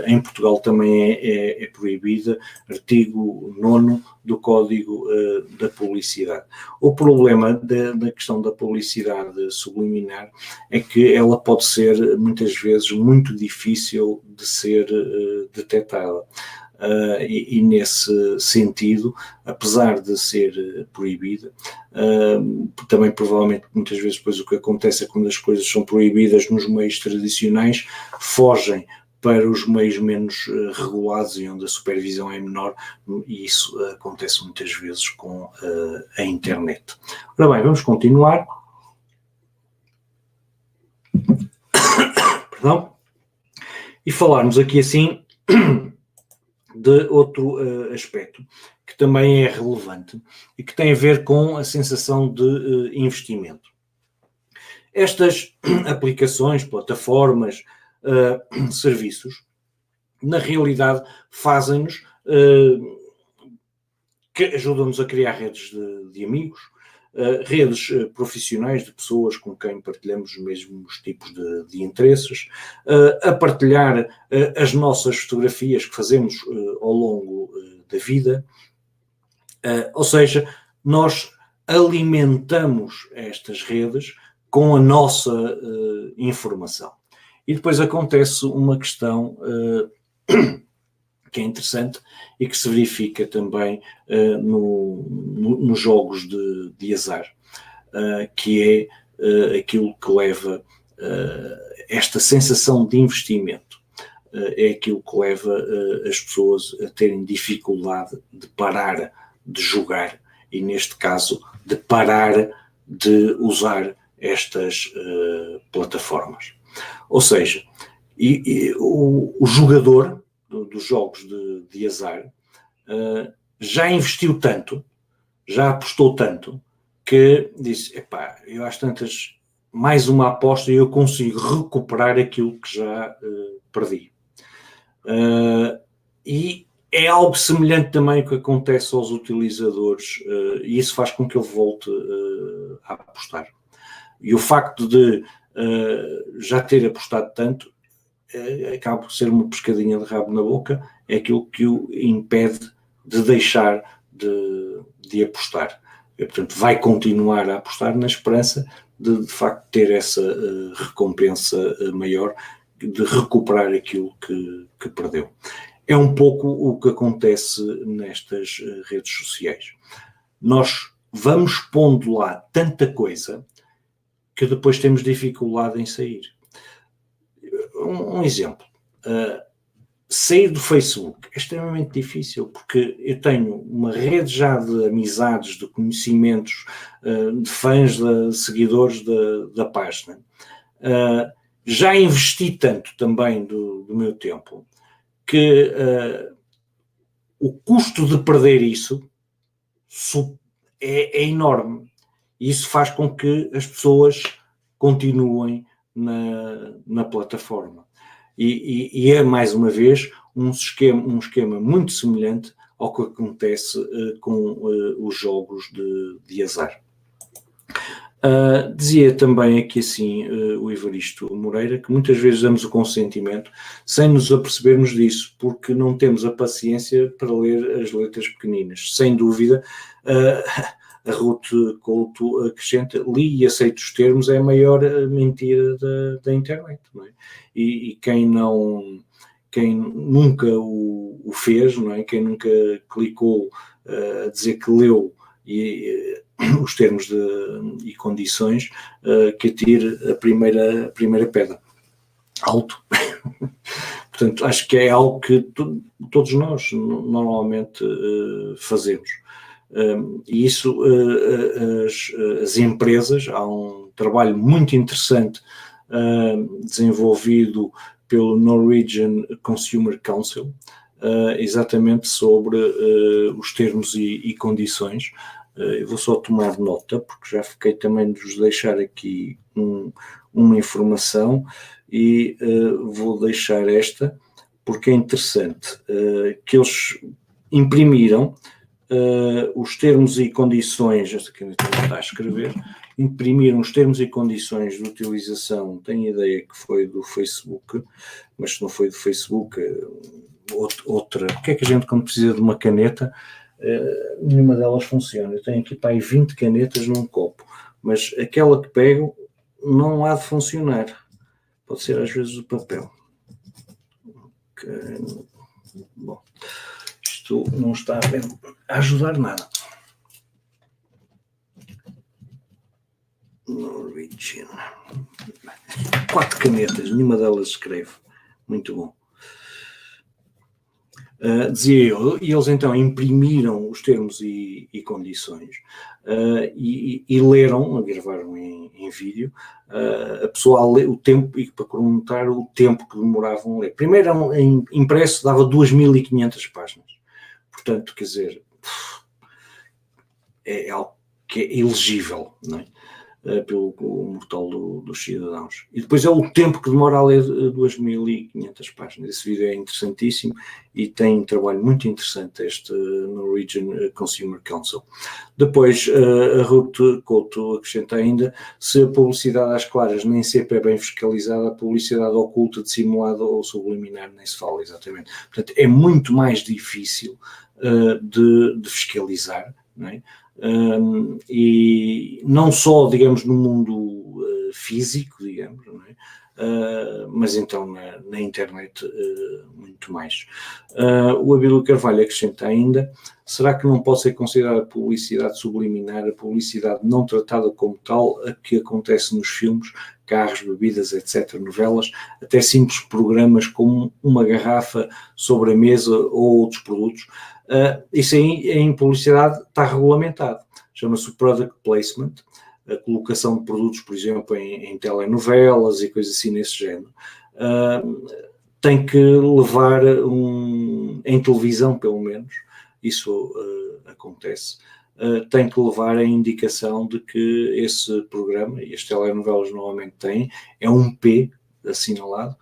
em Portugal também é proibida, artigo 9º do Código da Publicidade. O problema da questão da publicidade subliminar é que ela pode ser, muitas vezes, muito difícil de ser detectada. E nesse sentido, apesar de ser proibida, também provavelmente muitas vezes depois o que acontece é quando as coisas são proibidas nos meios tradicionais, fogem para os meios menos regulados e onde a supervisão é menor, e isso acontece muitas vezes com a internet. Ora bem, vamos continuar. Perdão. E falarmos aqui assim de outro aspecto que também é relevante e que tem a ver com a sensação de investimento. Estas aplicações, plataformas, serviços, na realidade fazem-nos, que ajudam-nos a criar redes de amigos, redes profissionais de pessoas com quem partilhamos os mesmos tipos de interesses, a partilhar as nossas fotografias que fazemos ao longo da vida, ou seja, nós alimentamos estas redes com a nossa informação. E depois acontece uma questão que é interessante e que se verifica também nos jogos de azar, que é aquilo que leva esta sensação de investimento, é aquilo que leva as pessoas a terem dificuldade de parar de jogar e, neste caso, de parar de usar estas plataformas. Ou seja, o jogador dos jogos de azar já investiu tanto, já apostou tanto, que disse, epá, eu às tantas, mais uma aposta e eu consigo recuperar aquilo que já perdi. E é algo semelhante também que acontece aos utilizadores, e isso faz com que ele volte a apostar. E o facto de já ter apostado tanto, acaba por ser uma pescadinha de rabo na boca, é aquilo que o impede de deixar de apostar. E, portanto, vai continuar a apostar na esperança de facto ter essa recompensa maior, de recuperar aquilo que perdeu. É um pouco o que acontece nestas redes sociais. Nós vamos pondo lá tanta coisa que depois temos dificuldade em sair. Um exemplo, sair do Facebook é extremamente difícil, porque eu tenho uma rede já de amizades, de conhecimentos, de fãs, de seguidores da página. Já investi tanto também do meu tempo que o custo de perder isso é enorme. E isso faz com que as pessoas continuem na plataforma. E é, mais uma vez, um esquema muito semelhante ao que acontece com os jogos de azar. Dizia também aqui assim o Evaristo Moreira que muitas vezes damos o consentimento sem nos apercebermos disso, porque não temos a paciência para ler as letras pequeninas. Sem dúvida, a Ruth Couto acrescenta: li e aceito os termos, é a maior mentira da internet, não é? E quem nunca o fez, não é? Quem nunca clicou a dizer que leu os termos e condições, que atire a primeira pedra. Alto. Portanto, acho que é algo que todos nós normalmente fazemos. E isso, as empresas, há um trabalho muito interessante desenvolvido pelo Norwegian Consumer Council, exatamente sobre os termos e condições. Eu vou só tomar nota, porque já fiquei também de vos deixar aqui uma informação e vou deixar esta, porque é interessante, que eles imprimiram os termos e condições, esta caneta não está a escrever, imprimiram os termos e condições de utilização, tenho ideia que foi do Facebook, mas se não foi do Facebook, outra. Porque é que a gente, quando precisa de uma caneta, nenhuma delas funciona? Eu tenho aqui para aí 20 canetas num copo, mas aquela que pego não há de funcionar. Pode ser às vezes o papel. Bom, isto não está a ajudar nada. Norwegian. 4 canetas, nenhuma delas escreve. Muito bom. Dizia eu, e eles então imprimiram os termos e condições e leram, gravaram em vídeo, a pessoa a ler o tempo, e para cronometrar o tempo que demoravam a ler. Primeiro, impresso dava 2.500 páginas. Portanto, quer dizer, é algo que é elegível, não é? Pelo mortal dos cidadãos. E depois é o tempo que demora a ler 2.500 páginas. Esse vídeo é interessantíssimo e tem um trabalho muito interessante, este Norwegian Consumer Council. Depois, a Ruth Couto acrescenta ainda: se a publicidade às claras nem sempre é bem fiscalizada, a publicidade oculta, dissimulada ou subliminar nem se fala, exatamente. Portanto, é muito mais difícil de fiscalizar, não é? E não só, digamos, no mundo físico, digamos, não é? Mas então na internet muito mais. O Abílio Carvalho acrescenta ainda: será que não pode ser considerada publicidade subliminar a publicidade não tratada como tal, a que acontece nos filmes, carros, bebidas, etc., novelas, até simples programas como uma garrafa sobre a mesa ou outros produtos? Isso aí em publicidade está regulamentado, chama-se product placement, a colocação de produtos, por exemplo, em telenovelas e coisas assim nesse género. Tem que levar em televisão, pelo menos, isso acontece, tem que levar a indicação de que esse programa, e as telenovelas normalmente têm, é um P assinalado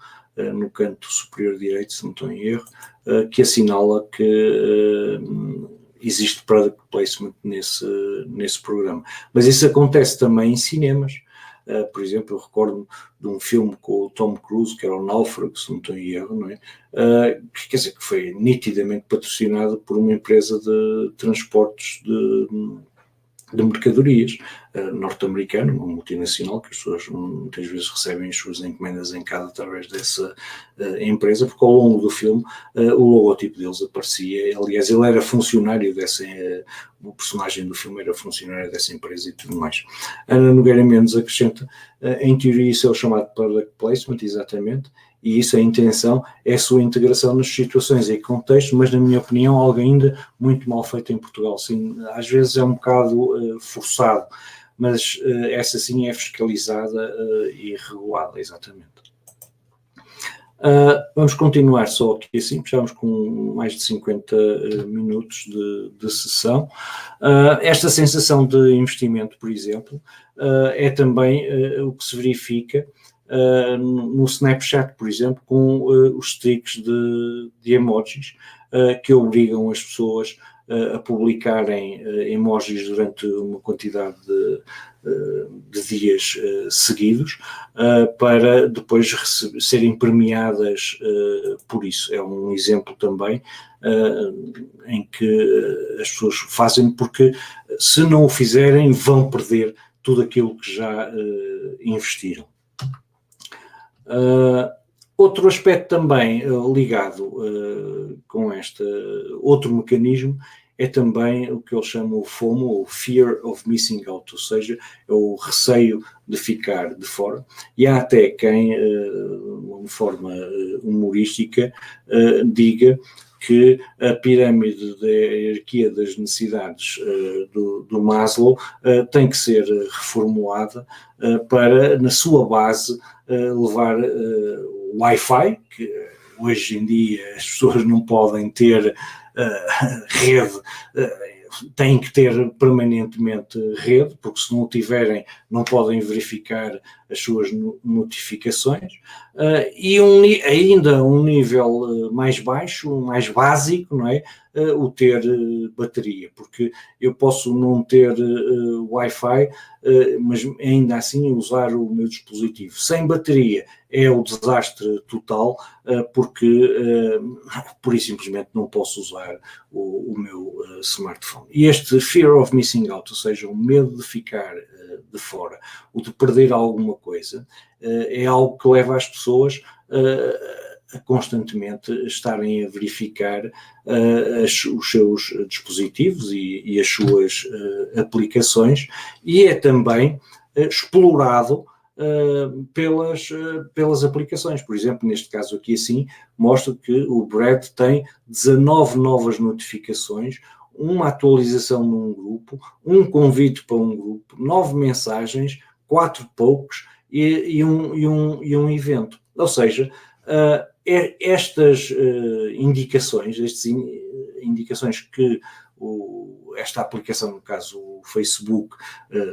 no canto superior direito, se não estou em erro, que assinala que existe product placement nesse programa. Mas isso acontece também em cinemas. Por exemplo, eu recordo de um filme com o Tom Cruise, que era o Náufrago, se não estou em erro, não é? Quer dizer, que foi nitidamente patrocinado por uma empresa de transportes de mercadorias norte-americana, uma multinacional, que as pessoas muitas vezes recebem as suas encomendas em casa através dessa empresa, porque ao longo do filme o logotipo deles aparecia. Aliás, ele era funcionário dessa, o personagem do filme era funcionário dessa empresa e tudo mais. Ana Nogueira Mendes acrescenta, em teoria isso é o chamado product placement, exatamente, e isso, a intenção é a sua integração nas situações e contextos, mas na minha opinião algo ainda muito mal feito em Portugal. Sim, às vezes é um bocado forçado, mas essa sim é fiscalizada e regulada, exatamente. Vamos continuar só aqui assim, estamos com mais de 50 minutos de sessão. Esta sensação de investimento, por exemplo, é também o que se verifica no Snapchat, por exemplo, com os streaks de emojis que obrigam as pessoas a publicarem emojis durante uma quantidade de dias seguidos para depois serem premiadas por isso. É um exemplo também em que as pessoas fazem porque se não o fizerem vão perder tudo aquilo que já investiram. Outro aspecto também ligado com este outro mecanismo é também o que eles chamam o FOMO, o Fear of Missing Out, ou seja, é o receio de ficar de fora. E há até quem, de uma forma humorística, diga que a pirâmide da hierarquia das necessidades do Maslow tem que ser reformulada para, na sua base, levar Wi-Fi, que hoje em dia as pessoas não podem ter rede, têm que ter permanentemente rede, porque se não o tiverem não podem verificar as suas notificações, e ainda um nível mais baixo, mais básico, não é? O ter bateria, porque eu posso não ter Wi-Fi, mas ainda assim usar o meu dispositivo. Sem bateria é o desastre total, porque pura e simplesmente não posso usar o meu smartphone. E este fear of missing out, ou seja, o medo de ficar de fora, o de perder alguma coisa, é algo que leva as pessoas a constantemente estarem a verificar os seus dispositivos e as suas aplicações, e é também explorado pelas aplicações. Por exemplo, neste caso aqui assim, mostra que o Brad tem 19 novas notificações, uma atualização num grupo, um convite para um grupo, 9 mensagens, 4 posts e um evento. Ou seja, estas indicações, indicações que esta aplicação, no caso o Facebook,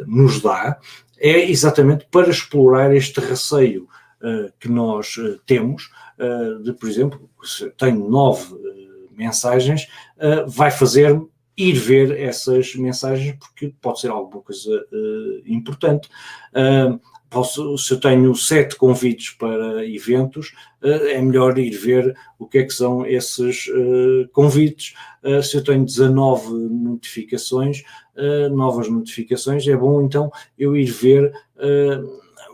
nos dá, é exatamente para explorar este receio que nós temos de, por exemplo, se tenho 9 mensagens, vai fazer-me ir ver essas mensagens porque pode ser alguma coisa importante. Se eu tenho 7 convites para eventos, é melhor ir ver o que é que são esses convites. Se eu tenho 19 notificações, novas notificações, é bom então eu ir ver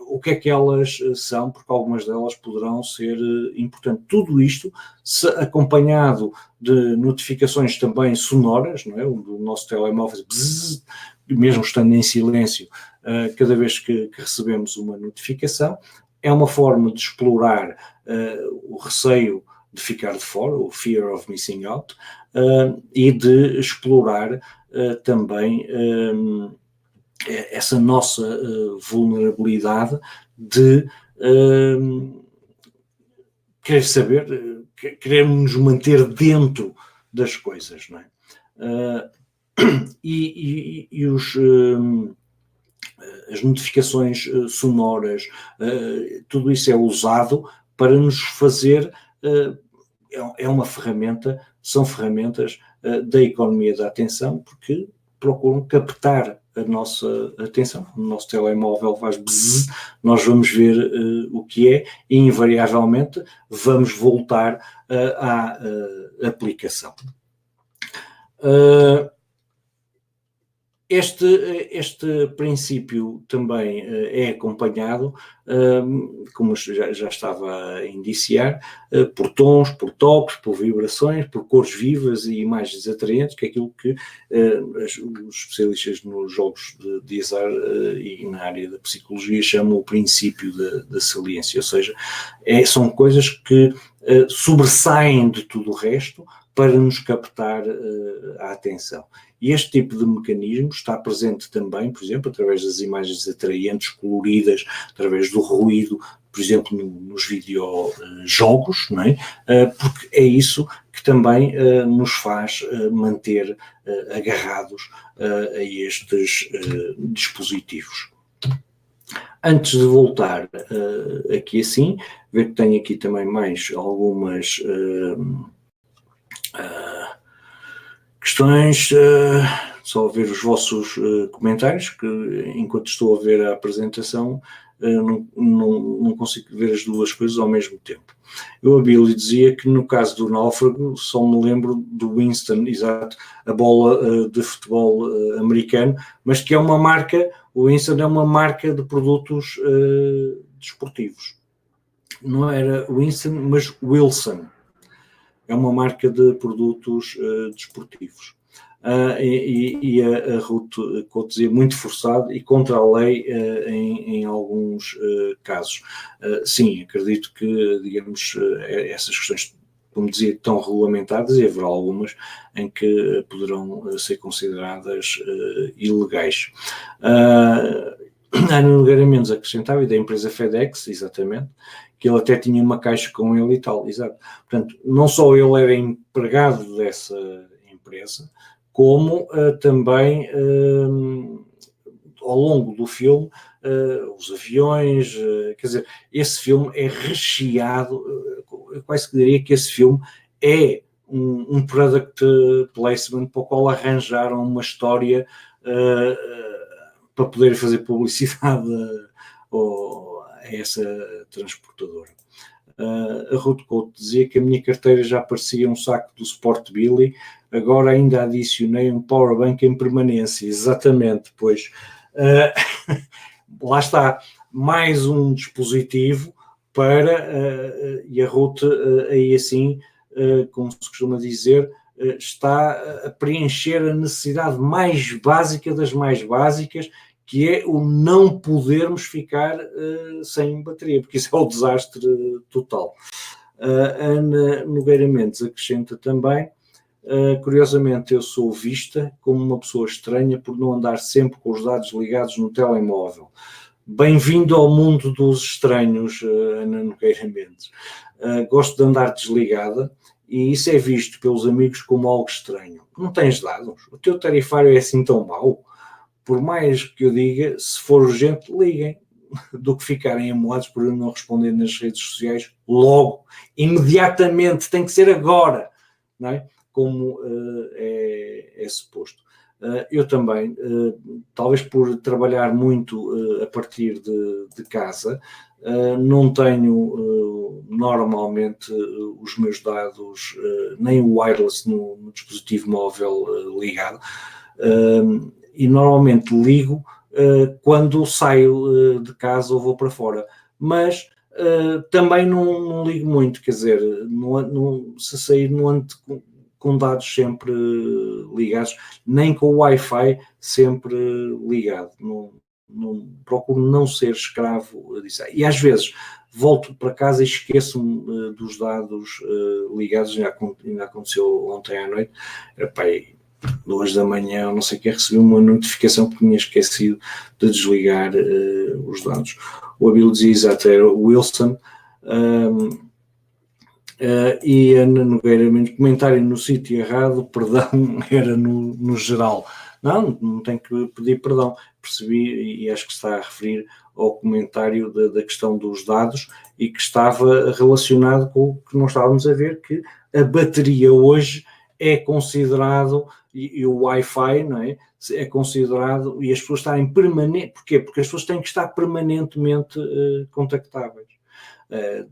o que é que elas são, porque algumas delas poderão ser importantes. Tudo isto acompanhado de notificações também sonoras, não é? O nosso telemóvel, bzzz, mesmo estando em silêncio, cada vez que recebemos uma notificação, é uma forma de explorar o receio de ficar de fora, o fear of missing out, e de explorar também essa nossa vulnerabilidade de querer saber, queremos nos manter dentro das coisas, não é? E as notificações sonoras, tudo isso é usado para nos fazer, é uma ferramenta, são ferramentas da economia da atenção, porque procuram captar a nossa atenção. O nosso telemóvel faz bzzz, nós vamos ver o que é e, invariavelmente, vamos voltar à aplicação. Este princípio também é acompanhado, como já estava a indiciar, por tons, por toques, por vibrações, por cores vivas e imagens atraentes, que é aquilo que os especialistas nos jogos de azar e na área da psicologia chamam o princípio da saliência, ou seja, são coisas que sobressaem de tudo o resto para nos captar a atenção. E este tipo de mecanismo está presente também, por exemplo, através das imagens atraentes, coloridas, através do ruído, por exemplo, nos videojogos, não é? Porque é isso que também nos faz manter agarrados a estes dispositivos. Antes de voltar aqui assim, ver que tenho aqui também mais algumas questões, só ver os vossos comentários, que enquanto estou a ver a apresentação não consigo ver as duas coisas ao mesmo tempo. Eu, a Billy, dizia que no caso do náufrago só me lembro do Winston, exato, a bola de futebol americano, mas que é uma marca, o Winston é uma marca de produtos desportivos. Não era Winston, mas Wilson. É uma marca de produtos desportivos. E a Ruth Couto dizia muito forçado e contra a lei em alguns casos. Sim, acredito que, digamos, essas questões, como dizia, estão regulamentadas e haverá algumas em que poderão ser consideradas ilegais. Ana Nogueira Mendes acrescentava, e da empresa FedEx, exatamente, que ele até tinha uma caixa com ele e tal, exato. Portanto, não só ele era empregado dessa empresa, como também, ao longo do filme, os aviões, quer dizer, esse filme é recheado, eu quase que diria que esse filme é um product placement para o qual arranjaram uma história para poder fazer publicidade a essa transportadora. A Ruth Couto dizia que a minha carteira já parecia um saco do Sport Billy, agora ainda adicionei um powerbank em permanência. Exatamente, pois. Lá está, mais um dispositivo para, e a Ruth aí assim, como se costuma dizer, está a preencher a necessidade mais básica das mais básicas, que é o não podermos ficar sem bateria, porque isso é o desastre total. Ana Nogueira Mendes acrescenta também, curiosamente eu sou vista como uma pessoa estranha por não andar sempre com os dados ligados no telemóvel. Bem-vindo ao mundo dos estranhos, Ana Nogueira Mendes. Gosto de andar desligada e isso é visto pelos amigos como algo estranho. Não tens dados? O teu tarifário é assim tão mau? Por mais que eu diga, se for urgente, liguem, do que ficarem amoados por eu não responder nas redes sociais logo, imediatamente, tem que ser agora, não é? Como é suposto. Eu também, talvez por trabalhar muito a partir de casa, não tenho normalmente os meus dados, nem o wireless no dispositivo móvel ligado, e normalmente ligo quando saio de casa ou vou para fora, mas também não ligo muito, quer dizer, se sair não ando com dados sempre ligados, nem com o Wi-Fi sempre ligado, procuro não ser escravo disso. E às vezes volto para casa e esqueço-me dos dados ligados, ainda aconteceu ontem à noite, 2 da manhã, não sei o que, recebi uma notificação que tinha esquecido de desligar os dados. O Abel dizia exato, era o Wilson, e a Ana Nogueira Mendes, comentário no sítio errado, perdão, era no geral. Não tem que pedir perdão, percebi e acho que está a referir ao comentário da questão dos dados e que estava relacionado com o que nós estávamos a ver, que a bateria hoje é considerado, e o Wi-Fi, não é, é considerado, e as pessoas estarem permanente, porquê? Porque as pessoas têm que estar permanentemente contactáveis.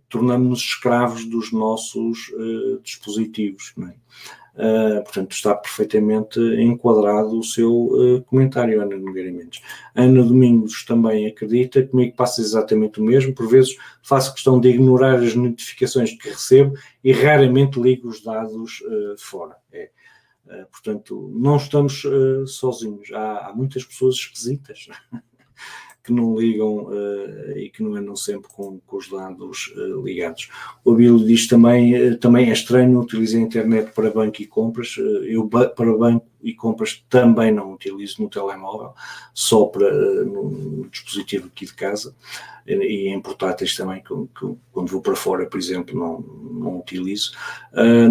Tornamos-nos escravos dos nossos dispositivos, não é? Portanto, está perfeitamente enquadrado o seu comentário, Ana Nogueira Mendes. Ana Domingos também acredita, comigo passa exatamente o mesmo, por vezes faço questão de ignorar as notificações que recebo e raramente ligo os dados fora. Portanto, não estamos sozinhos, há muitas pessoas esquisitas que não ligam e que não andam sempre com os dados ligados. O Abílio diz também é estranho utilizar a internet para banco e compras. Eu para banco e compras também não utilizo no telemóvel, só para no dispositivo aqui de casa, e em portáteis também, quando vou para fora, por exemplo, não utilizo.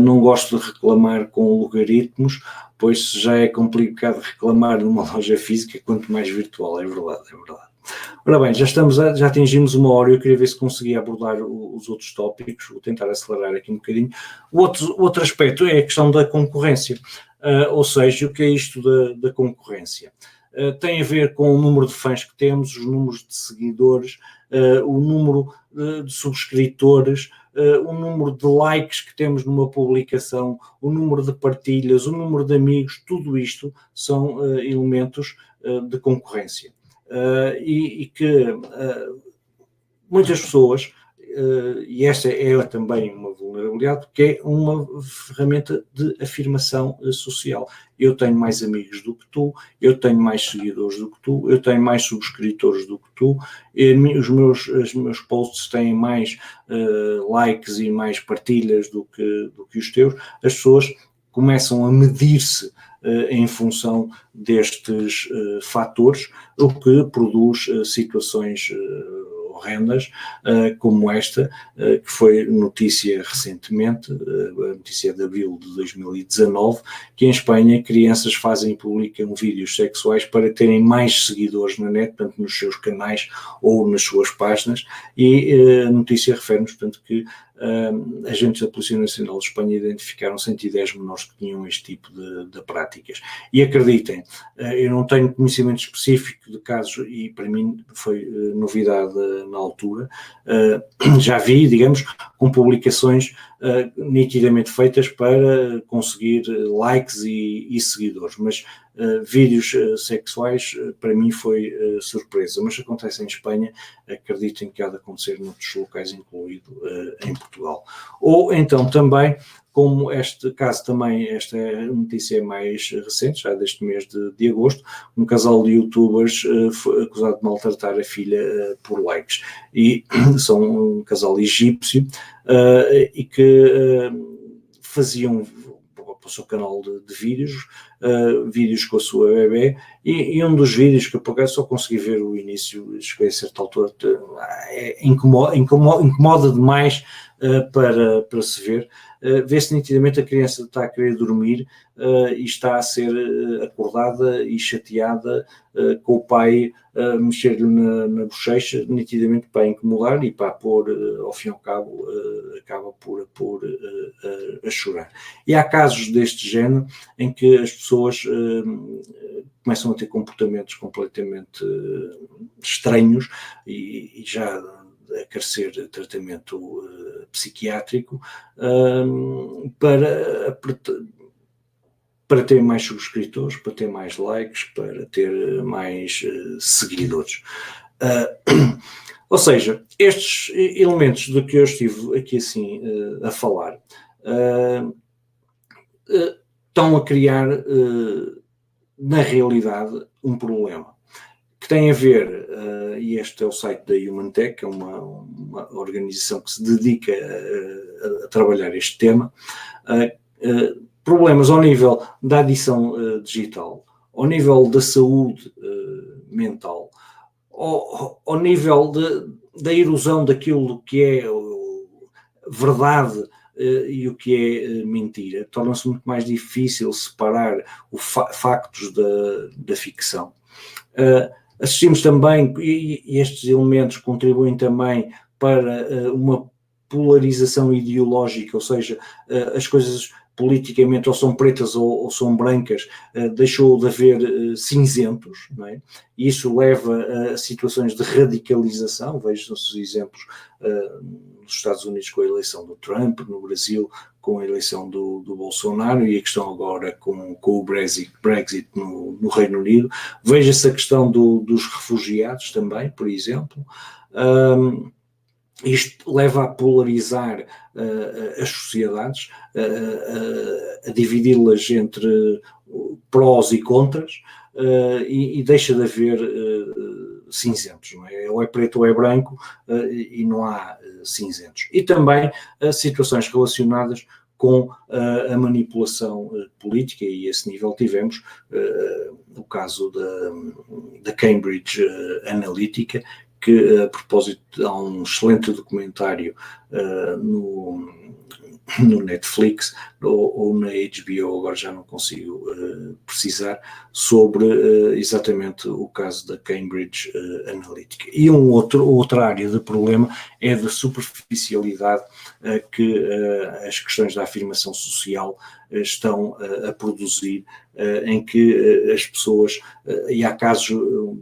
Não gosto de reclamar com logaritmos, pois já é complicado reclamar numa loja física, quanto mais virtual, é verdade. Ora bem, já atingimos 1 hora, eu queria ver se conseguia abordar os outros tópicos, vou tentar acelerar aqui um bocadinho. O outro aspecto é a questão da concorrência, ou seja, o que é isto da concorrência? Tem a ver com o número de fãs que temos, os números de seguidores, o número de subscritores, o número de likes que temos numa publicação, o número de partilhas, o número de amigos, tudo isto são elementos de concorrência. E que muitas pessoas, e esta é também uma vulnerabilidade, que é uma ferramenta de afirmação social. Eu tenho mais amigos do que tu, eu tenho mais seguidores do que tu, eu tenho mais subscritores do que tu, os meus posts têm mais likes e mais partilhas do que os teus. As pessoas começam a medir-se em função destes fatores, o que produz situações horrendas, como esta, que foi notícia recentemente, a notícia de abril de 2019, que em Espanha crianças publicam vídeos sexuais para terem mais seguidores na net, portanto nos seus canais ou nas suas páginas, e a notícia refere-nos, portanto, que agentes da Polícia Nacional de Espanha identificaram 110 menores que tinham este tipo de práticas. E acreditem, eu não tenho conhecimento específico de casos, e para mim foi novidade na altura, já vi, digamos, com publicações nitidamente feitas para conseguir likes e seguidores, mas vídeos sexuais para mim foi surpresa, mas acontece em Espanha, acreditem que há de acontecer noutros locais, incluído em Portugal. Ou então também, como este caso também, esta notícia é mais recente, já deste mês de agosto, um casal de youtubers foi acusado de maltratar a filha por likes, e são um casal egípcio e que faziam para o seu canal de vídeos, vídeos com a sua bebê, e um dos vídeos que eu por acaso só consegui ver o início, cheguei a certa altura, incomoda demais para se ver. Vê-se nitidamente a criança está a querer dormir e está a ser acordada e chateada com o pai a mexer-lhe na bochecha, nitidamente para incomodar e para pôr, ao fim e ao cabo, acaba por pôr a chorar. E há casos deste género em que as pessoas começam a ter comportamentos completamente estranhos e já a carecer de tratamento psiquiátrico para ter mais subscritores, para ter mais likes, para ter mais seguidores. Ou seja, estes elementos de que eu estive aqui assim a falar estão a criar, na realidade, um problema que tem a ver, e este é o site da Humantech, que é uma organização que se dedica a trabalhar este tema, problemas ao nível da adição digital, ao nível da saúde mental, ao nível da erosão daquilo que é verdade e o que é mentira. Torna-se muito mais difícil separar os factos da ficção. Assistimos também, e estes elementos contribuem também para uma polarização ideológica, ou seja, as coisas politicamente ou são pretas ou são brancas, deixou de haver cinzentos, não é? E isso leva a situações de radicalização. Vejam-se os exemplos nos Estados Unidos com a eleição do Trump, no Brasil com a eleição do Bolsonaro e a questão agora com o Brexit no Reino Unido. Veja-se a questão dos refugiados também, por exemplo. Isto leva a polarizar as sociedades, a dividi-las entre prós e contras, e deixa de haver cinzentos, não é? Ou é preto ou é branco, e não há cinzentos. E também situações relacionadas com a manipulação política, e a esse nível tivemos o caso da Cambridge Analytica, que, a propósito, há um excelente documentário no Netflix ou na HBO, agora já não consigo precisar, sobre exatamente o caso da Cambridge Analytica. E outra área de problema é da superficialidade que as questões da afirmação social estão a produzir, em que as pessoas, e há casos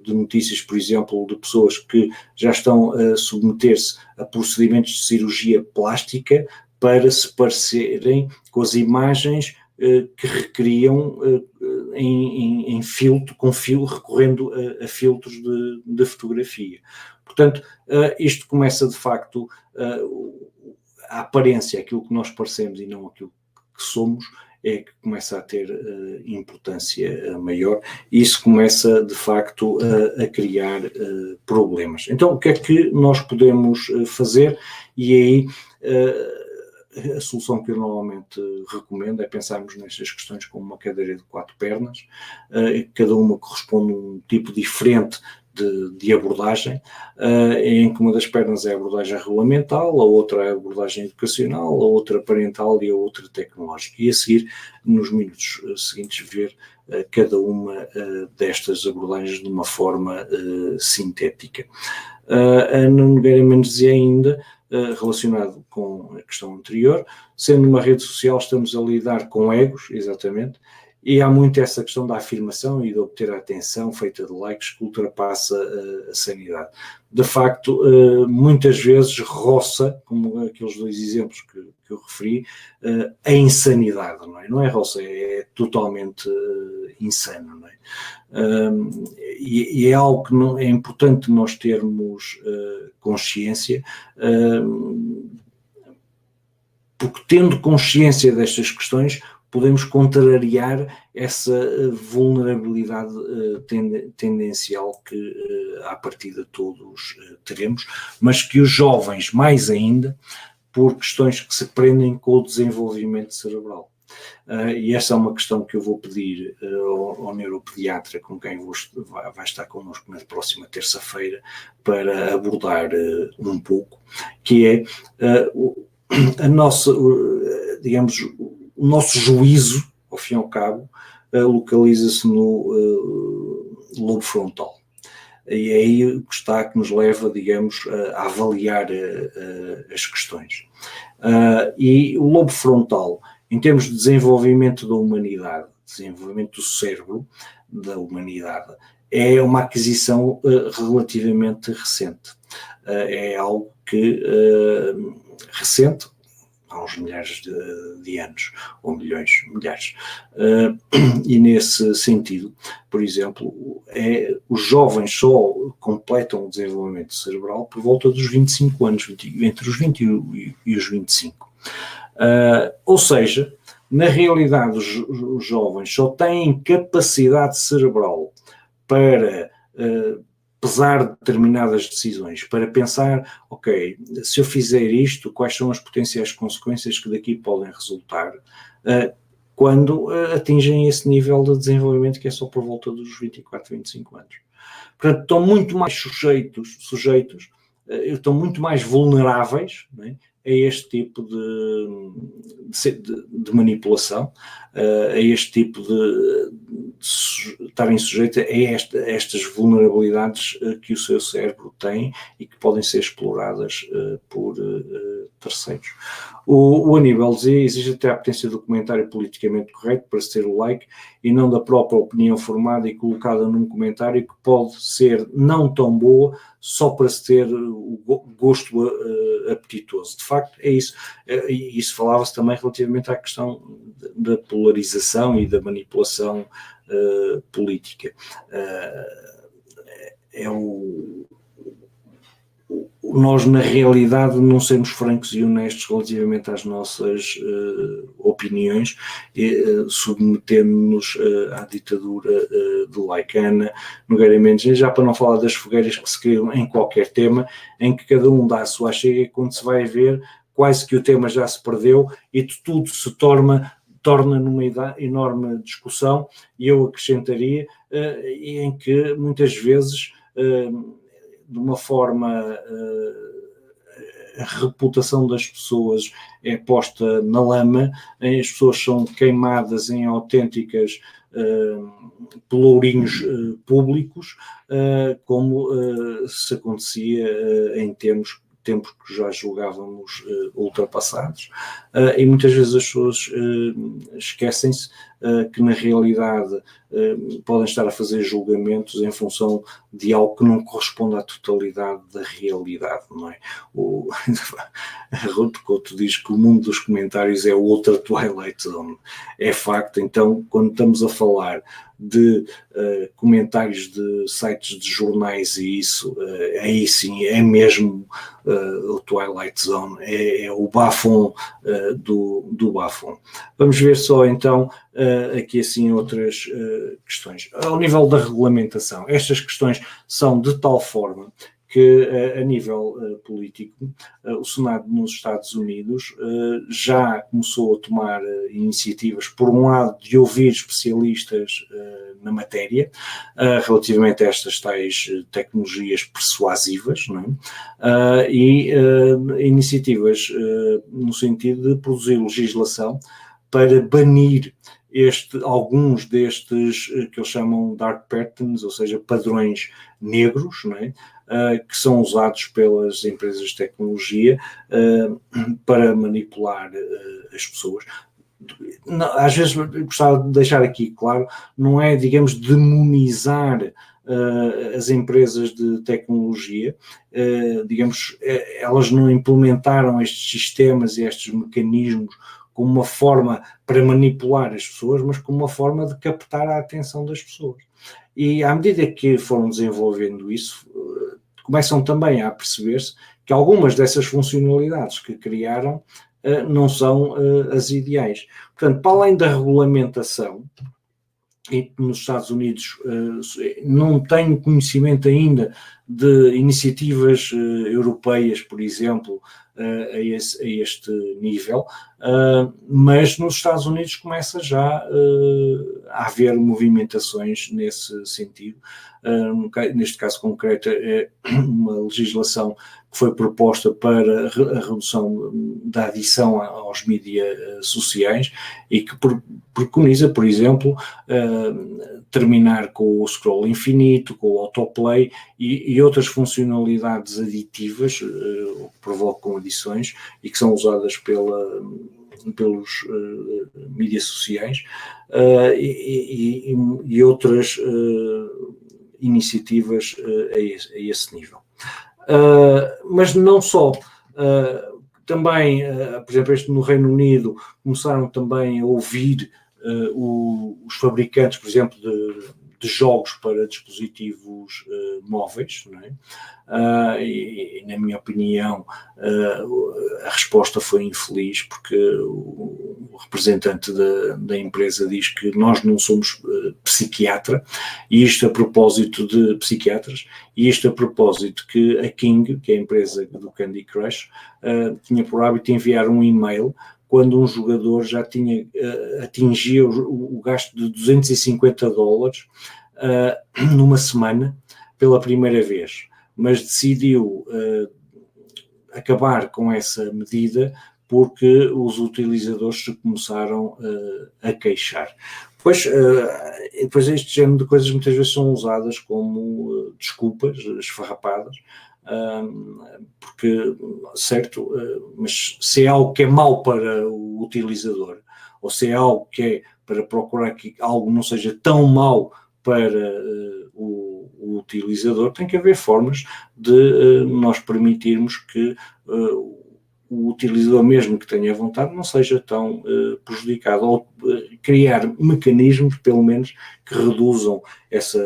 de notícias, por exemplo, de pessoas que já estão a submeter-se a procedimentos de cirurgia plástica para se parecerem com as imagens que recriam em filtro, recorrendo a filtros de fotografia. Portanto, isto começa de facto a aparência, aquilo que nós parecemos e não aquilo que somos, é que começa a ter importância maior, e isso começa de facto a criar problemas. Então, o que é que nós podemos fazer? E aí a solução que eu normalmente recomendo é pensarmos nestas questões como uma cadeira de 4 pernas, cada uma corresponde a um tipo diferente de abordagem, em que uma das pernas é a abordagem regulamental, a outra é a abordagem educacional, a outra parental e a outra tecnológica. E a seguir, nos minutos seguintes, ver cada uma destas abordagens de uma forma sintética. A Ana Nogueira Mendes dizia ainda, relacionado com a questão anterior, sendo uma rede social estamos a lidar com egos, exatamente, e há muito essa questão da afirmação e de obter a atenção feita de likes que ultrapassa a sanidade. De facto, muitas vezes roça, como aqueles 2 exemplos que eu referi, a insanidade, não é? Não é roça, é totalmente insano, não é? E é algo que é importante nós termos consciência, porque tendo consciência destas questões, podemos contrariar essa vulnerabilidade tendencial que à partida todos teremos, mas que os jovens, mais ainda, por questões que se prendem com o desenvolvimento cerebral. E essa é uma questão que eu vou pedir ao neuropediatra, com quem vai estar connosco na próxima terça-feira, para abordar um pouco, que é a nossa, digamos, o nosso juízo, ao fim e ao cabo, localiza-se no lobo frontal. E é aí que está, que nos leva, digamos, a avaliar as questões. E o lobo frontal, em termos de desenvolvimento da humanidade, desenvolvimento do cérebro da humanidade, é uma aquisição relativamente recente. É algo que recente, há uns milhares de anos, ou milhares. E nesse sentido, por exemplo, os jovens só completam o desenvolvimento cerebral por volta dos 25 anos, entre os 20 e os 25. Ou seja, na realidade, os jovens só têm capacidade cerebral para pesar determinadas decisões, para pensar, ok, se eu fizer isto, quais são as potenciais consequências que daqui podem resultar, quando atingem esse nível de desenvolvimento que é só por volta dos 24, 25 anos. Portanto, estão muito mais sujeitos, estão muito mais vulneráveis, não é, a este tipo de manipulação, a este tipo estarem sujeitas a estas vulnerabilidades que o seu cérebro tem e que podem ser exploradas por terceiros. O Aníbal dizia: exige até a potência do comentário politicamente correto para se ter o like e não da própria opinião formada e colocada num comentário que pode ser não tão boa só para se ter o gosto apetitoso. De facto, é isso. E isso falava-se também relativamente à questão da polarização e da manipulação política. Nós, na realidade, não sermos francos e honestos relativamente às nossas opiniões, submetendo-nos à ditadura do like. Ana Nogueira Mendes, já para não falar das fogueiras que se criam em qualquer tema, em que cada um dá a sua chega e quando se vai ver, quase que o tema já se perdeu e tudo se torna numa enorme discussão, e eu acrescentaria, em que muitas vezes, de uma forma, a reputação das pessoas é posta na lama, as pessoas são queimadas em autênticas pelourinhos públicos, como se acontecia em tempos que já julgávamos ultrapassados, e muitas vezes as pessoas esquecem-se que na realidade podem estar a fazer julgamentos em função de algo que não corresponde à totalidade da realidade, não é? O Ruth Couto diz que o mundo dos comentários é outra Twilight Zone. É facto. Então, quando estamos a falar de comentários de sites de jornais e isso, aí sim é mesmo o Twilight Zone, é o bafon do bafon. Vamos ver só então aqui assim outras questões. Ao nível da regulamentação, estas questões são de tal forma que a nível político, o Senado nos Estados Unidos já começou a tomar iniciativas, por um lado, de ouvir especialistas na matéria, relativamente a estas tais tecnologias persuasivas, não é? E iniciativas no sentido de produzir legislação para banir alguns destes que eles chamam dark patterns, ou seja, padrões negros, não é? Que são usados pelas empresas de tecnologia para manipular as pessoas. Às vezes, gostava de deixar aqui claro, não é, digamos, demonizar as empresas de tecnologia, digamos, elas não implementaram estes sistemas e estes mecanismos como uma forma para manipular as pessoas, mas como uma forma de captar a atenção das pessoas. E à medida que foram desenvolvendo isso, começam também a perceber-se que algumas dessas funcionalidades que criaram não são as ideais. Portanto, para além da regulamentação, e nos Estados Unidos não tenho conhecimento ainda de iniciativas europeias, por exemplo, a este nível, mas nos Estados Unidos começa já a haver movimentações nesse sentido. Neste caso concreto, é uma legislação que foi proposta para a redução da adição aos mídias sociais e que preconiza, por exemplo, terminar com o scroll infinito, com o autoplay e outras funcionalidades aditivas que provocam adições e que são usadas pelos mídias sociais e outras iniciativas a esse nível. Mas não só, também, por exemplo, no Reino Unido começaram também a ouvir os fabricantes, por exemplo, de jogos para dispositivos móveis, não é? E na minha opinião a resposta foi infeliz, porque o representante da empresa diz que nós não somos psiquiatra, e isto a propósito de psiquiatras, e isto a propósito que a King, que é a empresa do Candy Crush, tinha por hábito enviar um e-mail quando um jogador já atingia o gasto de $250 numa semana pela primeira vez, mas decidiu acabar com essa medida porque os utilizadores se começaram a queixar. Pois, depois este género de coisas muitas vezes são usadas como desculpas esfarrapadas, porque, certo, mas se é algo que é mau para o utilizador, ou se é algo que é para procurar que algo não seja tão mau para o utilizador, tem que haver formas de nós permitirmos que o utilizador, mesmo que tenha vontade, não seja tão prejudicado, ou criar mecanismos, pelo menos, que reduzam essa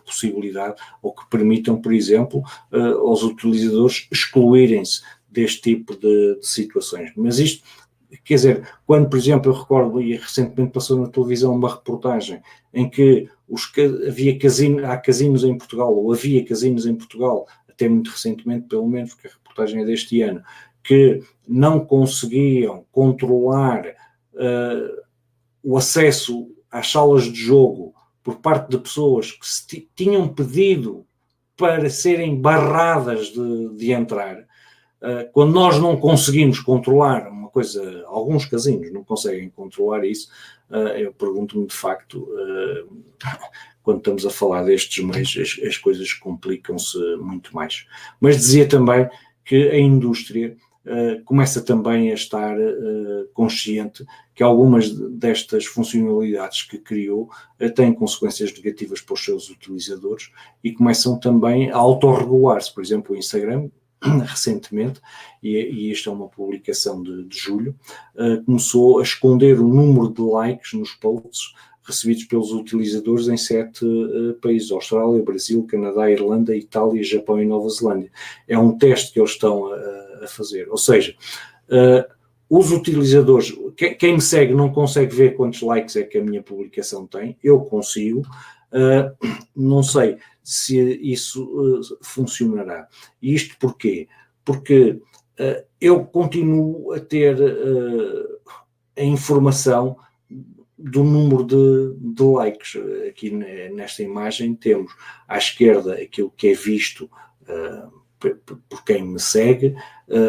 possibilidade, ou que permitam, por exemplo, aos utilizadores excluírem-se deste tipo de situações. Mas isto, quer dizer, quando, por exemplo, eu recordo, e recentemente passou na televisão uma reportagem em que há casinos em Portugal, ou havia casinos em Portugal, até muito recentemente, pelo menos, porque a reportagem é deste ano, que não conseguiam controlar o acesso às salas de jogo por parte de pessoas que se tinham pedido para serem barradas de entrar. Quando nós não conseguimos controlar uma coisa, alguns casinos não conseguem controlar isso, eu pergunto-me de facto, quando estamos a falar destes meios, as coisas complicam-se muito mais. Mas dizia também que a indústria começa também a estar consciente que algumas destas funcionalidades que criou têm consequências negativas para os seus utilizadores e começam também a autorregular-se. Por exemplo, o Instagram, recentemente, e isto é uma publicação de julho, começou a esconder o número de likes nos posts recebidos pelos utilizadores em 7 países: Austrália, Brasil, Canadá, Irlanda, Itália, Japão e Nova Zelândia. É um teste que eles estão a fazer. Ou seja, os utilizadores, quem me segue não consegue ver quantos likes é que a minha publicação tem, eu consigo, não sei se isso funcionará. E isto porquê? Porque eu continuo a ter a informação do número de likes. Aqui nesta imagem temos à esquerda aquilo que é visto por quem me segue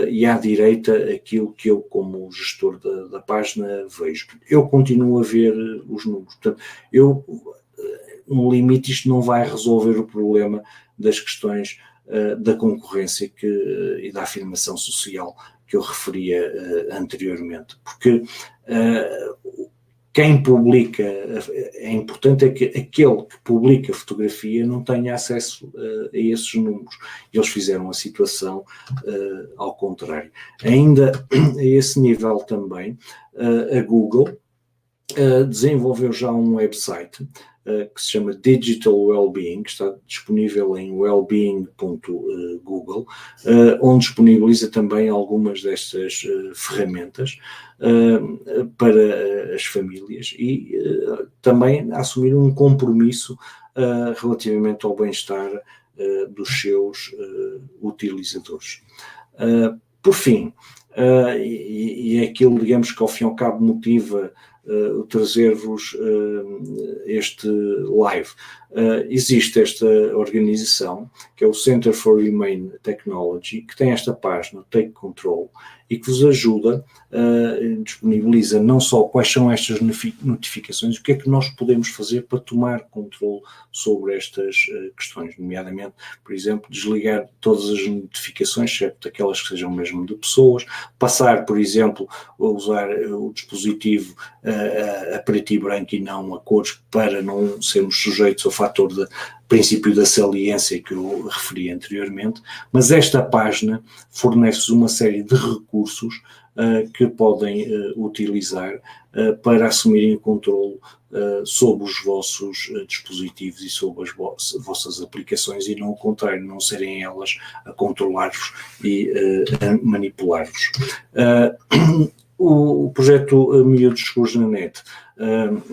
e à direita aquilo que eu, como gestor da página, vejo. Eu continuo a ver os números. Portanto, no limite, isto não vai resolver o problema das questões da concorrência e da afirmação social que eu referia anteriormente. Porque quem publica, é importante é que aquele que publica fotografia não tenha acesso a esses números. Eles fizeram a situação ao contrário. Ainda a esse nível também, a Google desenvolveu já um website que se chama Digital Wellbeing, que está disponível em wellbeing.google, onde disponibiliza também algumas destas ferramentas para as famílias e também assumir um compromisso relativamente ao bem-estar dos seus utilizadores. Por fim, e é aquilo, digamos, que ao fim e ao cabo motiva trazer-vos este live. Existe esta organização, que é o Center for Humane Technology, que tem esta página, Take Control, e que vos ajuda, disponibiliza não só quais são estas notificações, o que é que nós podemos fazer para tomar controle sobre estas questões, nomeadamente, por exemplo, desligar todas as notificações, exceto aquelas que sejam mesmo de pessoas, passar, por exemplo, a usar o dispositivo a preto e branco e não a cores, para não sermos sujeitos ao fator de princípio da saliência que eu referi anteriormente, mas esta página fornece uma série de recursos que podem utilizar para assumirem o controle sobre os vossos dispositivos e sobre as vossas aplicações, e não o contrário, não serem elas a controlar-vos e a manipular-vos. O projeto Miúdos Seguros na Net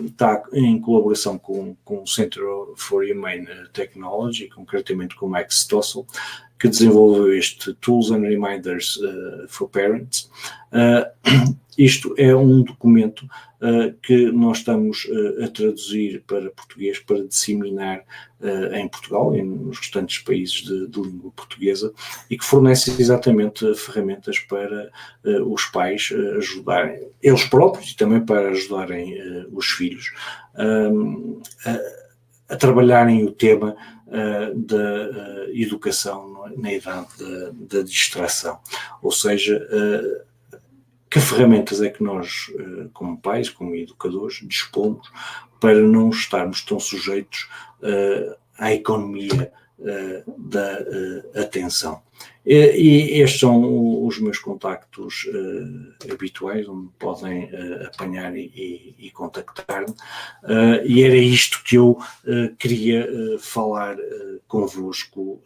está em colaboração com o Center for Humane Technology, concretamente com o Max Stossel, que desenvolveu este Tools and Reminders for Parents. Isto é um documento que nós estamos a traduzir para português para disseminar em Portugal e nos restantes países de língua portuguesa, e que fornece exatamente ferramentas para os pais ajudarem eles próprios e também para ajudarem os filhos a trabalharem o tema da educação na idade da distração. Ou seja, que ferramentas é que nós, como pais, como educadores, dispomos para não estarmos tão sujeitos à economia da atenção. E estes são os meus contactos habituais, onde podem apanhar e contactar-me, e era isto que eu queria falar convosco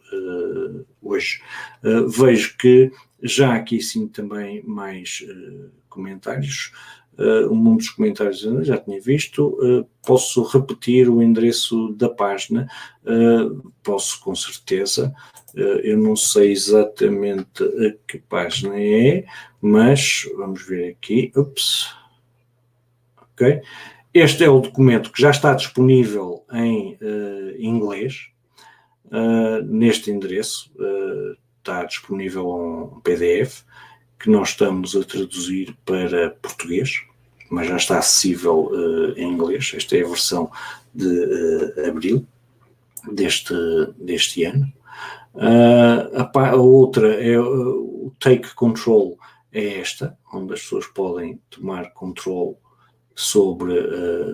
hoje. Vejo que já aqui sim também mais comentários. Um dos comentários eu já tinha visto. Posso repetir o endereço da página? Posso, com certeza. Eu não sei exatamente a que página é, mas vamos ver aqui. Ok. Este é o documento que já está disponível em inglês, neste endereço. Está disponível um PDF que nós estamos a traduzir para português, mas já está acessível em inglês. Esta é a versão de abril deste ano. A outra é o Take Control, é esta, onde as pessoas podem tomar controle sobre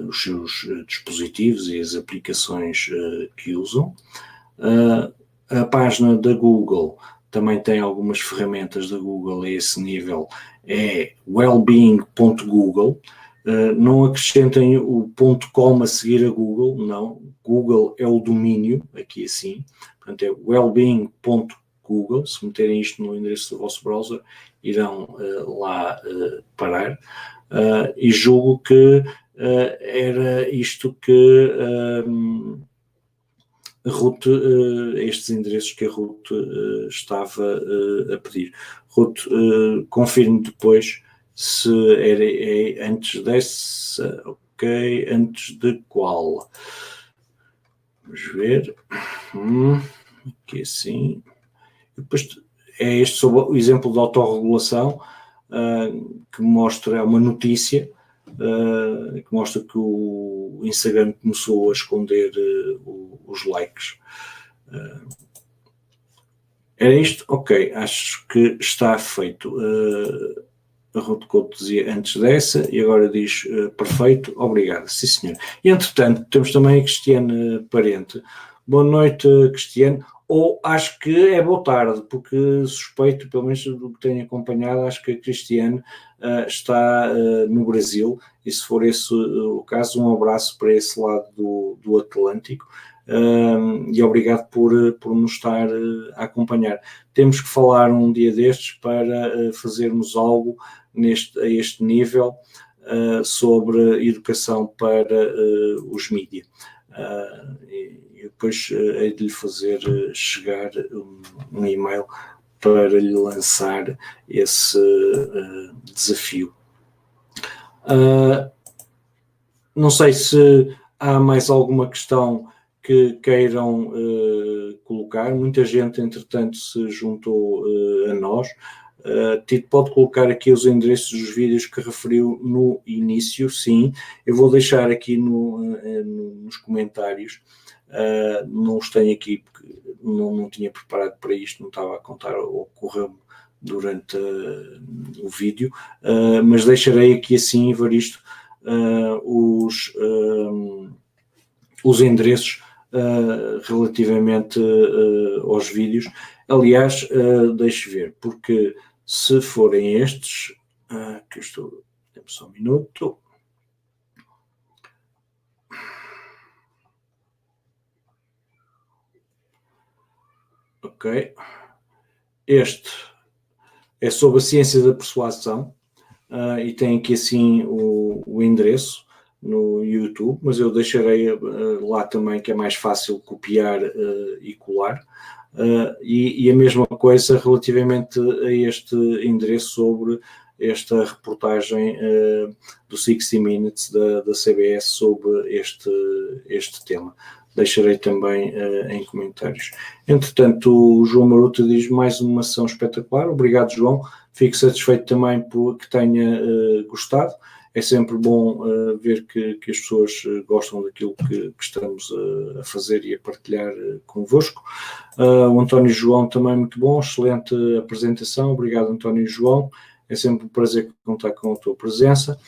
os seus dispositivos e as aplicações que usam. A página da Google também tem algumas ferramentas da Google a esse nível, é wellbeing.google. Não acrescentem o .com a seguir a Google, não. Google é o domínio, aqui assim. Portanto, é wellbeing.google. Se meterem isto no endereço do vosso browser, irão lá parar. E julgo que era isto que a Ruth, estes endereços que a Ruth estava a pedir. Ruth, confirme depois se é antes dessa, ok, antes de qual? Vamos ver. Aqui assim. Depois é este sobre o exemplo de autorregulação, que mostra uma notícia, que mostra que o Instagram começou a esconder os likes. Era isto? Ok, acho que está feito. A Ruth Couto dizia antes dessa e agora diz perfeito, obrigado, sim senhor. E entretanto temos também a Cristiane Parente. Boa noite, Cristiane. Ou acho que é boa tarde, porque suspeito, pelo menos do que tenho acompanhado, acho que a Cristiane está no Brasil, e se for esse o caso, um abraço para esse lado do Atlântico, e obrigado por nos estar a acompanhar. Temos que falar um dia destes para fazermos algo a este nível sobre educação para os mídia. E depois hei de lhe fazer chegar um e-mail para lhe lançar esse desafio. Não sei se há mais alguma questão que queiram colocar. Muita gente, entretanto, se juntou a nós. Tito, pode colocar aqui os endereços dos vídeos que referiu no início, sim. Eu vou deixar aqui nos comentários. Não os tenho aqui porque não tinha preparado para isto, não estava a contar, ocorreu-me durante o vídeo, mas deixarei aqui assim, Evaristo, os endereços relativamente aos vídeos. Aliás, deixe ver, porque se forem estes, que estou, temos só um minuto. Ok. Este é sobre a ciência da persuasão, e tem aqui assim o endereço no YouTube, mas eu deixarei lá também, que é mais fácil copiar e colar. E a mesma coisa relativamente a este endereço sobre esta reportagem do 60 Minutes da CBS sobre este tema. Deixarei também em comentários. Entretanto, o João Maruta diz mais uma ação espetacular. Obrigado, João. Fico satisfeito também por que tenha gostado. É sempre bom ver que as pessoas gostam daquilo que estamos a fazer e a partilhar convosco. O António João também muito bom, excelente apresentação. Obrigado, António João. É sempre um prazer contar com a tua presença.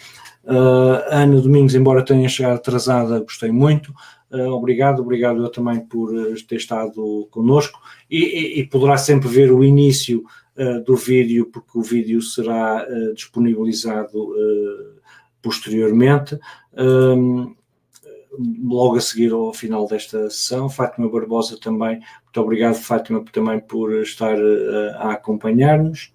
Ana Domingos, embora tenha chegado atrasada, gostei muito. Obrigado eu também por ter estado connosco e poderá sempre ver o início do vídeo, porque o vídeo será disponibilizado posteriormente, logo a seguir ao final desta sessão. Fátima Barbosa também, muito obrigado, Fátima, também por estar a acompanhar-nos.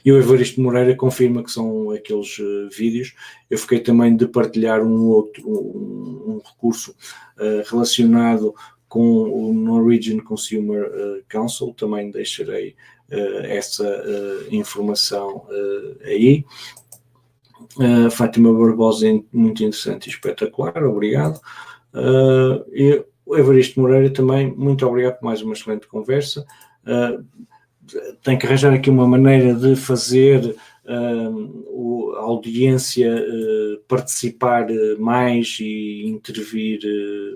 E o Evaristo Moreira confirma que são aqueles vídeos. Eu fiquei também de partilhar um recurso relacionado com o Norwegian Consumer Council, também deixarei essa informação aí. Fátima Barbosa, muito interessante e espetacular, obrigado. E o Evaristo Moreira também, muito obrigado por mais uma excelente conversa. Tenho que arranjar aqui uma maneira de fazer a audiência participar mais e intervir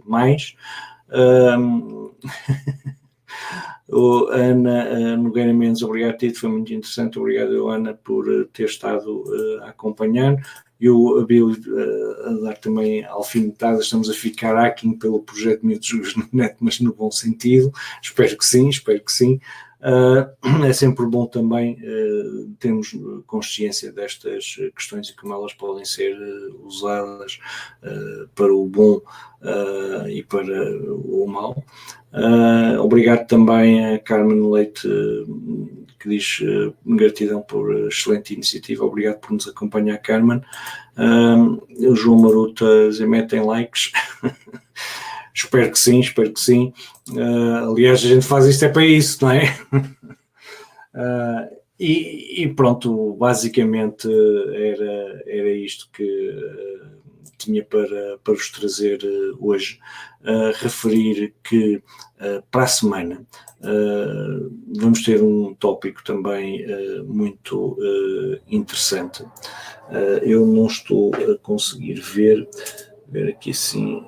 mais. O Ana Nogueira Mendes, obrigado, Tito, foi muito interessante, obrigado, Ana, por ter estado a acompanhar. E o Abílio a dar também alfinetadas, estamos a ficar hacking pelo projeto Miúdos na Net, mas no bom sentido, espero que sim. É sempre bom também termos consciência destas questões e como elas podem ser usadas para o bom e para o mau. Obrigado também a Carmen Leite, que diz gratidão por excelente iniciativa. Obrigado por nos acompanhar, Carmen. O João Maruta metem likes. Espero que sim. Aliás, a gente faz isto é para isso, não é? E pronto, basicamente era isto que tinha para vos trazer hoje. Referir que para a semana vamos ter um tópico também muito interessante. Eu não estou a conseguir ver aqui assim,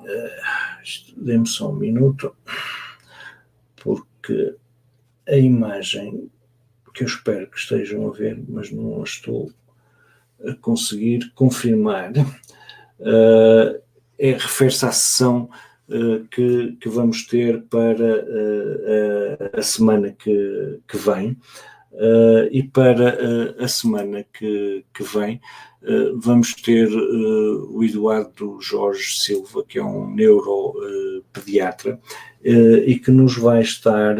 dê-me só um minuto, porque a imagem que eu espero que estejam a ver, mas não a estou a conseguir confirmar, refere-se à sessão que vamos ter para a semana que vem. E para a semana que vem vamos ter o Eduardo Jorge Silva, que é um neuropediatra, e que nos vai estar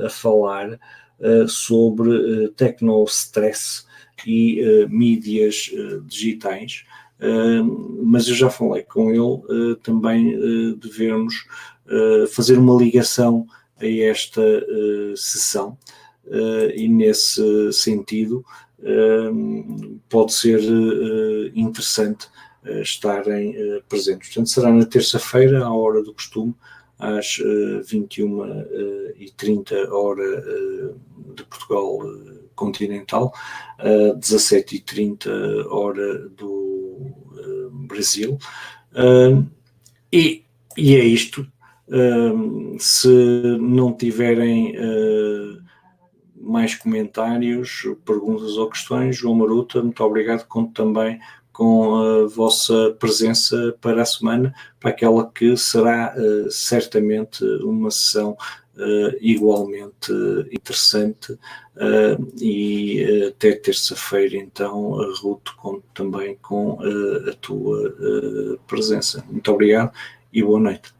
a falar sobre tecnostress e mídias digitais. Mas eu já falei com ele também de vermos fazer uma ligação a esta sessão. E nesse sentido pode ser interessante estarem presentes. Portanto, será na terça-feira, à hora do costume, às 21h30, hora de Portugal continental, 17h30, hora do Brasil. E é isto. Se não tiverem mais comentários, perguntas ou questões, João Maruta, muito obrigado. Conto também com a vossa presença para a semana, para aquela que será certamente uma sessão igualmente interessante, e até terça-feira, então, Ruth, conto também com a tua presença. Muito obrigado e boa noite.